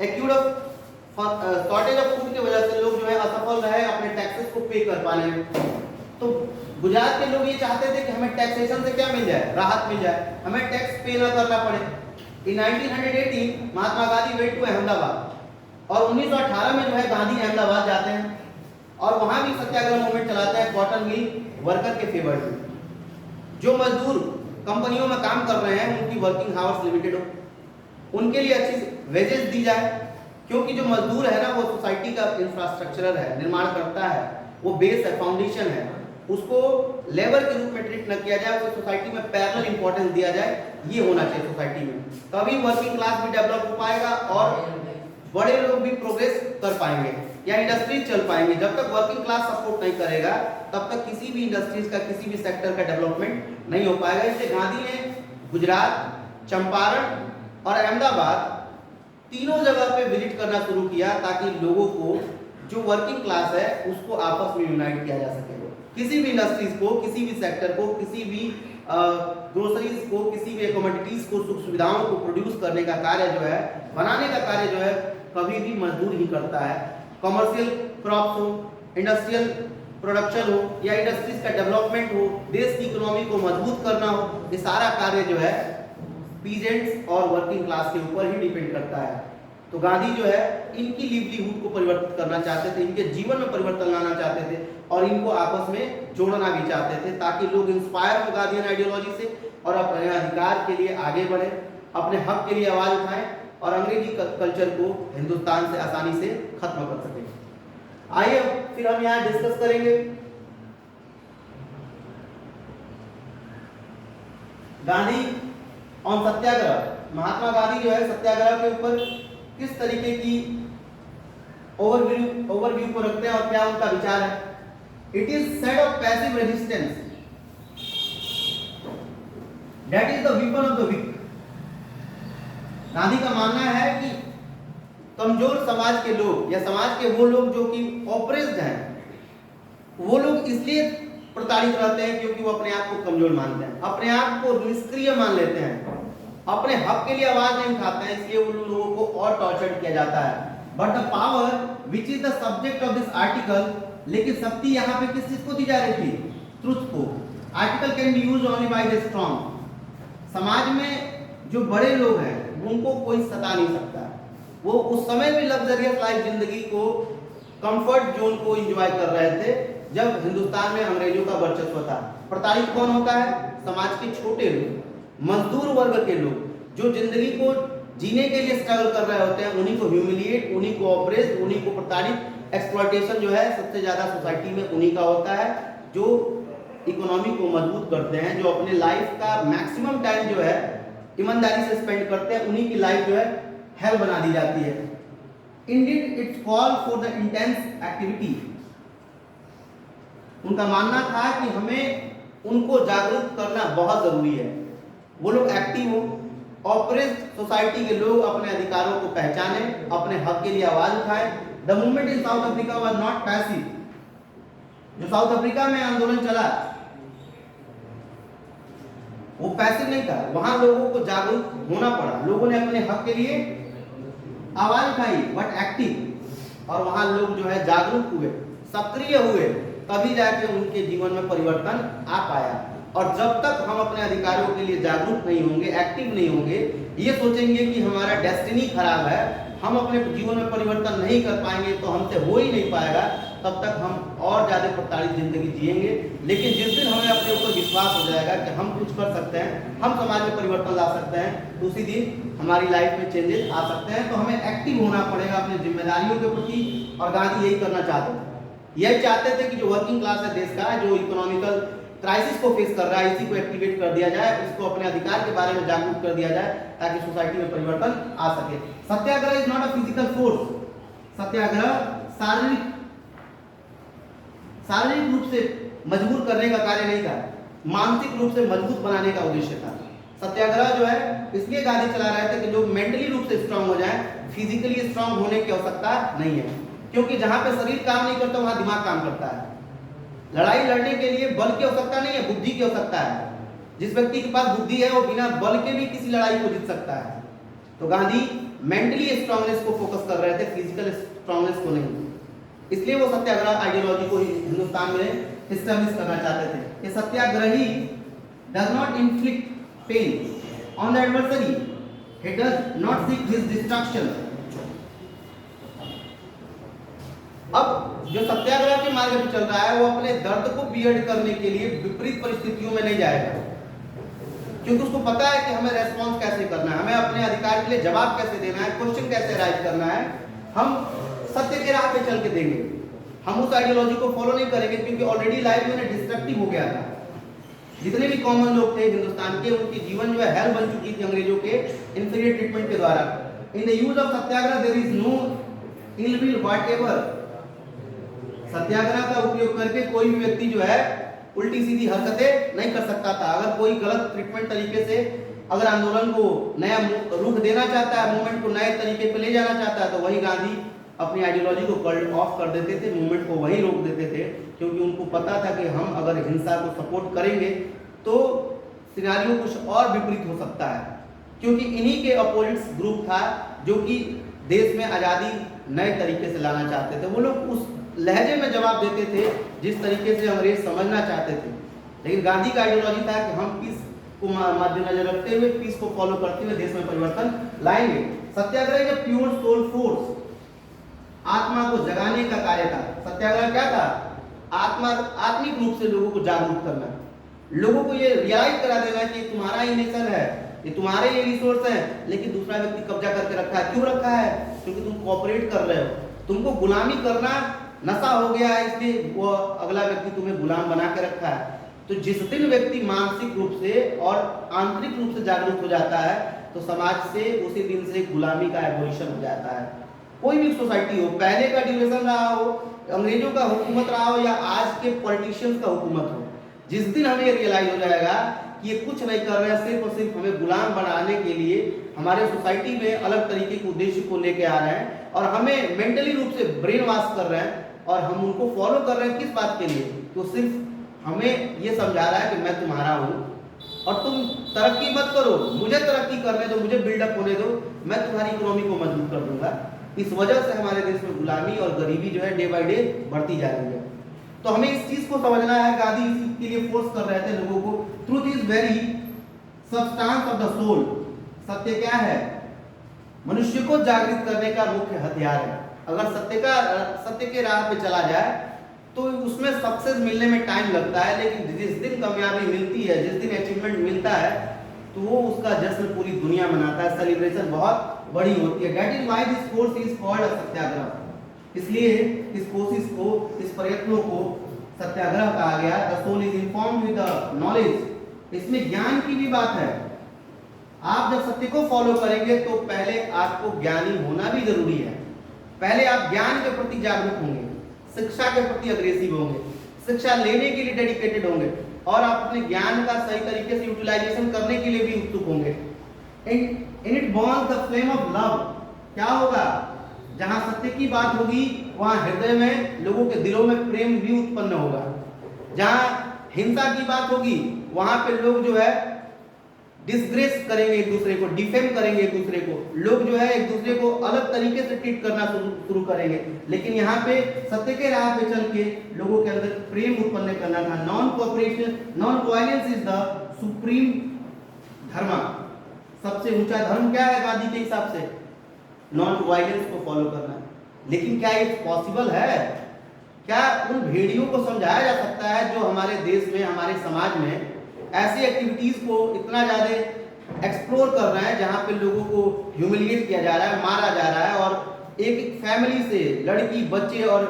एक्यूट शॉर्टेज ऑफ फूड की वजह से लोग जो है असफल रहे अपने टैक्सेस को पे कर पाने में। तो गुजरात के लोग ये चाहते थे कि हमें टैक्सेशन से क्या मिल जाए, राहत मिल जाए, हमें टैक्स पे ना करना पड़े। इन 1918 महात्मा गांधी वेंट टू अहमदाबाद, और 1918 में जो है गांधी अहमदाबाद जाते हैं और वहां भी सत्याग्रह मूवमेंट चलाते हैं कॉटन मिल वर्कर के फेवर में। जो मजदूर कंपनियों में काम कर रहे हैं उनकी वर्किंग आवर्स लिमिटेड हो, उनके लिए अच्छी वेजेस दी जाए, क्योंकि जो मजदूर है ना वो सोसाइटी का इंफ्रास्ट्रक्चर है, निर्माण करता है, वो बेस है, फाउंडेशन है, उसको लेबर के रूप में ट्रीट न किया जाए, उसको सोसाइटी में पैरेलल इंपॉर्टेंस दिया जाए, ये होना चाहिए सोसाइटी में। तभी वर्किंग क्लास भी डेवलप हो पाएगा और बड़े लोग भी प्रोग्रेस कर पाएंगे या इंडस्ट्रीज चल पाएंगे। जब तक वर्किंग क्लास सपोर्ट नहीं करेगा तब तक किसी भी इंडस्ट्रीज का, किसी भी सेक्टर का डेवलपमेंट नहीं हो पाएगा। इसलिए गांधी ने गुजरात, चंपारण और अहमदाबाद तीनों जगह पे विजिट करना शुरू किया ताकि लोगों को जो वर्किंग क्लास है उसको आपस में यूनाइट किया जा सके। किसी भी इंडस्ट्रीज को, किसी भी सेक्टर को, किसी भी ग्रोसरीज को, किसी भी कमोडिटीज को, सुख सुविधाओं को प्रोड्यूस करने का कार्य जो है, बनाने का कार्य जो है, कभी भी मजदूर ही करता है। कमर्शियल क्रॉप्स हो, इंडस्ट्रियल प्रोडक्शन हो या इंडस्ट्रीज का डेवलपमेंट हो, देश की इकोनॉमी को मजबूत करना हो, ये सारा कार्य जो है पीजेंट्स और वर्किंग क्लास के ऊपर ही डिपेंड करता है। तो गांधी जो है इनकी लिवलीहुड को परिवर्तित करना चाहते थे, इनके जीवन में परिवर्तन लाना चाहते थे और इनको आपस में जोड़ना भी चाहते थे ताकि लोग इंस्पायर हो गांधीयन आइडियोलॉजी से और अपने अधिकार के लिए आगे बढ़े, अपने हक के लिए आवाज उठाएं और अंग्रेजी कल्चर को हिंदुस्तान से आसानी से खत्म कर सकें। आइए फिर हम यहाँ डिस्कस करेंगे गांधी ऑन सत्याग्रह। महात्मा गांधी जो है सत्याग्रह के ऊपर किस तरीके की ओवरव्यू को रखते हैं और क्या उनका विचार है। It is said of passive resistance that is the weapon of the weak. Gandhi का मानना है कि कमजोर समाज के लोग या समाज के वो लोग जो कि ऑप्रेस्ड हैं, वो लोग इसलिए प्रताड़ित रहते हैं क्योंकि वो अपने आप को कमजोर मानते हैं, अपने आप को निष्क्रिय मान लेते हैं, अपने हक के लिए आवाज नहीं उठाते हैं, इसलिए उन लोगों को और टॉर्चर किया जाता है। But the power which is the subject of this article, लेकिन शक्ति यहाँ पे किस चीज को दी जा रही थी? ट्रुथ को। Article can be used only by the strong. समाज में जो बड़े लोग हैं उनको कोई सता नहीं सकता। वो उस समय भी लग्जरियस लाइफ जिंदगी को, कंफर्ट जोन को एंजॉय कर रहे थे जब हिंदुस्तान में अंग्रेजों का वर्चस्व था। प्रताड़ित कौन होता है? समाज के छोटे लोग, मजदूर वर्ग के लोग जो जिंदगी को जीने के लिए स्ट्रगल कर रहे होते हैं, उन्हीं को ह्यूमिलिएट, उन्हीं को ऑप्रेस, उन्हीं को प्रताड़ित। एक्सप्लॉयटेशन जो है सबसे ज्यादा सोसाइटी में उन्हीं का होता है जो इकोनॉमी को मजबूत करते हैं, जो अपने लाइफ का मैक्सिमम टाइम जो है ईमानदारी से स्पेंड करते हैं, उन्हीं की लाइफ जो है हेल बना दी जाती है। Indeed it's call for the intense activity. उनका मानना था कि हमें उनको जागरूक करना बहुत जरूरी है, वो लोग एक्टिव हो, ऑप्रेस्ड सोसाइटी के लोग अपने अधिकारों को पहचाने, अपने हक के लिए आवाज उठाएं। The movement in south Africa was not passive. जो साउथ अफ्रीका में आंदोलन चला वो पैसिव नहीं था, वहां लोगों को जागरूक होना पड़ा, लोगों ने अपने हक के लिए आवाज उठाई बट एक्टिव, और वहां लोग जो है जागरूक हुए, सक्रिय हुए, तभी जाके उनके जीवन में परिवर्तन आ पाया। और जब तक हम अपने अधिकारों के लिए जागरूक नहीं होंगे, एक्टिव नहीं होंगे, ये सोचेंगे कि हमारा डेस्टिनी खराब है, हम अपने जीवन में परिवर्तन नहीं कर पाएंगे, तो हमसे हो ही नहीं पाएगा, तब तक हम और ज्यादा प्रताड़ित जिंदगी जिएंगे। लेकिन जिस दिन हमें अपने ऊपर विश्वास हो जाएगा कि हम कुछ कर सकते हैं, हम समाज में परिवर्तन ला सकते हैं, तो उसी दिन हमारी लाइफ में चेंजेस आ सकते हैं। तो हमें एक्टिव होना पड़ेगा अपनी जिम्मेदारियों के प्रति, और गांधी यही करना चाहते थे। यही चाहते थे कि जो वर्किंग क्लास है देश का, जो इकोनॉमिकल क्राइसिस को फेस कर रहा है, इसी को एक्टिवेट कर दिया जाए, इसको अपने अधिकार के बारे में जागरूक कर दिया जाए ताकि सोसाइटी में परिवर्तन आ सके। Satyagraha is not a physical force. Satyagraha शारीरिक रूप से मजबूर करने का कार्य नहीं था, मानसिक रूप से मजबूत बनाने का उद्देश्य था। सत्याग्रह जो है इसलिए गांधी चला रहे थे कि लोग मेंटली रूप से स्ट्रांग हो जाएं, फिजिकली स्ट्रांग होने की आवश्यकता नहीं है, क्योंकि जहां पे शरीर काम नहीं करता वहां दिमाग काम करता है। लड़ाई लड़ने के लिए बल की आवश्यकता नहीं है, बुद्धि की आवश्यकता है। जिस व्यक्ति के पास बुद्धि है वो बिना बल के भी किसी लड़ाई को जीत सकता है। तो गांधी मेंटली स्ट्रांगनेस को फोकस कर रहे थे, फिजिकल स्ट्रांगनेस को नहीं। इसलिए वो सत्याग्रह आइडियोलॉजी को हिंदुस्तान में एस्टैब्लिश करना चाहते थे कि satyagrahi does not inflict pain on the adversary, he does not seek his destruction, अब जो सत्याग्रह के मार्ग पे चल रहा है वो अपने दर्द को बियर्ड करने के लिए विपरीत परिस्थितियों में नहीं जाएगा, क्योंकि उसको पता है कि हमें रेस्पॉन्स कैसे करना है, हमें अपने अधिकार के लिए जवाब कैसे देना है, क्वेश्चन कैसे राइज करना है। हम सत्य के राह पे चल के देंगे, हम उस आइडियोलॉजी को फॉलो नहीं करेंगे, क्योंकि ऑलरेडी लाइफ जो है डिस्ट्रक्टिव हो गया था। जितने भी कॉमन लोग थे हिंदुस्तान के, उनकी जीवन जो है हेल बन चुकी थी अंग्रेजों के इंफीरियर ट्रीटमेंट के द्वारा। In the use of satyagraha there is no ill will whatever. Satyagraha का उपयोग करके कोई भी व्यक्ति जो है उल्टी सीधी हरकतें नहीं कर सकता था। अगर कोई गलत ट्रीटमेंट तरीके से अगर आंदोलन को नया रुख देना चाहता है, मूवमेंट को नए तरीके पे ले जाना चाहता है, तो वही गांधी अपनी आइडियोलॉजी को कॉल्ड ऑफ कर देते थे, मूवमेंट को वही रोक देते थे, क्योंकि उनको पता था कि हम अगर हिंसा को सपोर्ट करेंगे तो सिनेरियो कुछ और विपरीत हो सकता है। क्योंकि इन्हीं के अपोजिट्स ग्रुप था जो कि देश में आज़ादी नए तरीके से लाना चाहते थे। वो लोग उस लहजे में जवाब देते थे जिस तरीके से अंग्रेज समझना चाहते थे, लेकिन गांधी का आइडियोलॉजी था कि हम पीस को मद्देनजर रखते हुए, पीस को फॉलो करते हुए देश में परिवर्तन लाएंगे। Satyagraha is a pure soul force, आत्मा को जगाने का कार्य था। सत्याग्रह क्या था? आत्मिक रूप से लोगों को जागरूक करना, लोगों को ये रियलाइज करा देना कि तुम्हारा ही नेचर है, ये तुम्हारे ये रिसोर्स है, लेकिन दूसरा व्यक्ति कब्जा करके रखा है। क्यों रखा है? क्योंकि तुम कोऑपरेट कर रहे हो, तुमको गुलामी करना नशा हो गया है, इसलिए वो अगला व्यक्ति तुम्हें गुलाम बना के रखा है। तो जिस दिन व्यक्ति मानसिक रूप से और आंतरिक रूप से जागरूक हो जाता है, तो समाज से उसी दिन से गुलामी का एबोलिशन हो जाता है। कोई भी सोसाइटी हो, पहले का ड्यूरेशन रहा हो, अंग्रेजों का हुकूमत रहा हो, या आज के पॉलिटिशियंस का हुकूमत हो, जिस दिन हमें रियलाइज हो जाएगा कि ये कुछ नहीं कर रहे हैं, सिर्फ और सिर्फ हमें गुलाम बनाने के लिए हमारे सोसाइटी में अलग तरीके के उद्देश्य को लेके आ रहे हैं और हमें मेंटली रूप से ब्रेन वॉश कर रहे हैं, और हम उनको फॉलो कर रहे हैं किस बात के लिए? तो सिर्फ हमें ये समझा रहा है कि मैं तुम्हारा हूँ और तुम तरक्की मत करो, मुझे तरक्की करने दो, मुझे बिल्डअप होने दो, मैं तुम्हारी इकोनॉमी को मजबूत कर दूंगा। इस वजह से हमारे देश में गुलामी और गरीबी जो है डे बाय डे बढ़ती जा रही है। तो हमें इस चीज को समझना है। गांधी इसके लिए फोर्स कर रहे थे लोगों को। Truth is very substance of the soul. सत्य क्या है? मनुष्य को जागृत करने का मुख्य हथियार है। अगर सत्य के राह पे चला जाए तो उसमें सक्सेस मिलने में टाइम लगता है, लेकिन जिस दिन कामयाबी मिलती है, जिस दिन अचीवमेंट मिलता है, तो वो उसका जश्न पूरी दुनिया मनाता है, सेलिब्रेशन बहुत बड़ी होती है। That is why this course is called a satyagraha. इसलिए इस कोशिश को, इस प्रयत्नों को सत्याग्रह कहा गया। The soul is informed with the knowledge. इसमें ज्ञान की भी बात है। आप जब सत्य को फॉलो करेंगे तो पहले आपको ज्ञानी होना भी जरूरी है। पहले आप ज्ञान के प्रति जागरूक होंगे, शिक्षा के प्रति अग्रेसिव होंगे, शिक्षा लेने के लिए डेडिकेटेड होंगे, और आप अपने ज्ञान का सही तरीके से यूटिलाइजेशन करने के लिए भी उत्सुक होंगे। In it Burns the flame of love. क्या होगा? जहां सत्य की बात होगी वहां हृदय में, लोगों के दिलों में प्रेम भी उत्पन्न होगा। जहां हिंसा की बात होगी वहां पे लोग जो है डिसग्रेस करेंगे एक दूसरे को, डिफेम करेंगे एक दूसरे को, लोग जो है एक दूसरे को अलग तरीके से ट्रीट करना शुरू करेंगे। लेकिन यहाँ पे सत्य के राह पे चल के लोगों के अंदर प्रेम उत्पन्न करना था। Non cooperation, non violence is the supreme धर्म। सबसे ऊंचा धर्म क्या है गांधी के हिसाब से? नॉन वायलेंस को फॉलो करना। लेकिन क्या ये पॉसिबल है? क्या उन भेड़ियों को समझाया जा सकता है जो हमारे देश में, हमारे समाज में ऐसी एक्टिविटीज को इतना ज्यादा एक्सप्लोर कर रहे हैं, जहां पे लोगों को ह्यूमिलिएट किया जा रहा है, मारा जा रहा है, और एक फैमिली से लड़की, बच्चे और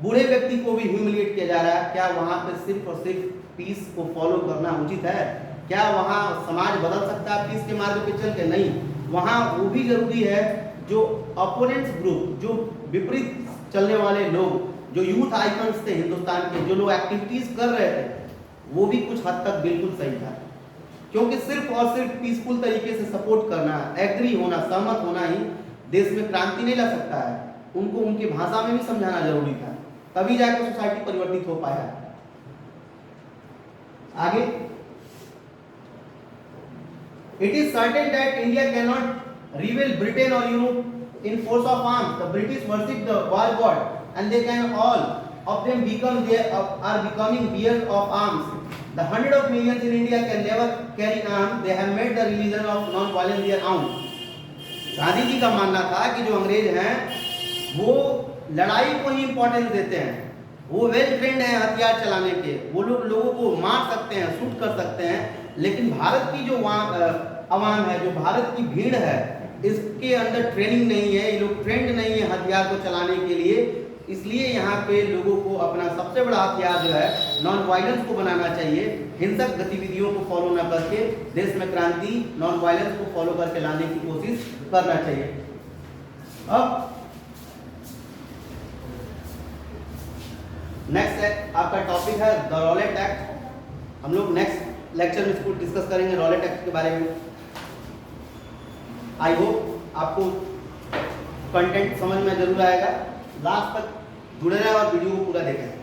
बूढ़े व्यक्ति को भी ह्यूमिलिएट किया जा रहा है? क्या वहां पे सिर्फ और सिर्फ पीस को फॉलो करना उचित है? क्या वहां समाज बदल सकता है पीस के मार्ग पे चल के? नहीं। वहां वो भी जरूरी है जो अपोनेंट्स ग्रुप, जो विपरीत चलने वाले लोग, जो यूथ आइकन्स थे हिंदुस्तान के, जो लोग एक्टिविटीज कर रहे थे, वो भी कुछ हद तक बिल्कुल सही था। क्योंकि सिर्फ और सिर्फ पीसफुल तरीके से सपोर्ट करना, एग्री होना, सहमत होना ही देश में क्रांति नहीं ला सकता है। उनको उनकी भाषा में भी समझाना जरूरी था, तभी जाकर सोसाइटी परिवर्तित हो पाया। आगे, it is certain that India can not rival Britain और Europe in force of arms. The British worship the war god and they can all of them are becoming bearers of arms. The hundreds of millions in India can never carry arms. They have made the religion of non-violence their own. Gandhi ji का मानना था कि जो अंग्रेज हैं वो लड़ाई को ही इंपॉर्टेंस देते हैं। वो वेल ट्रेंड है हथियार चलाने के, वो लोग लोगों को मार सकते हैं, शूट कर सकते हैं। लेकिन भारत की जो अवाम है, जो भारत की भीड़ है, इसके अंदर ट्रेनिंग नहीं है, ये लोग ट्रेंड नहीं है हथियार को चलाने के लिए। इसलिए यहाँ पे लोगों को अपना सबसे बड़ा हथियार जो है नॉन वायलेंस को बनाना चाहिए। हिंसक गतिविधियों को फॉलो न करके देश में क्रांति, नॉन वायलेंस को फॉलो करके लाने की कोशिश करना चाहिए। अब नेक्स्ट आपका टॉपिक है द रॉलेट एक्ट। हम लोग नेक्स्ट लेक्चर में इसको डिस्कस करेंगे रॉलेट एक्ट के बारे में। आई होप आपको कंटेंट समझ में जरूर आएगा। लास्ट तक जुड़े रहें और वीडियो को पूरा देखें।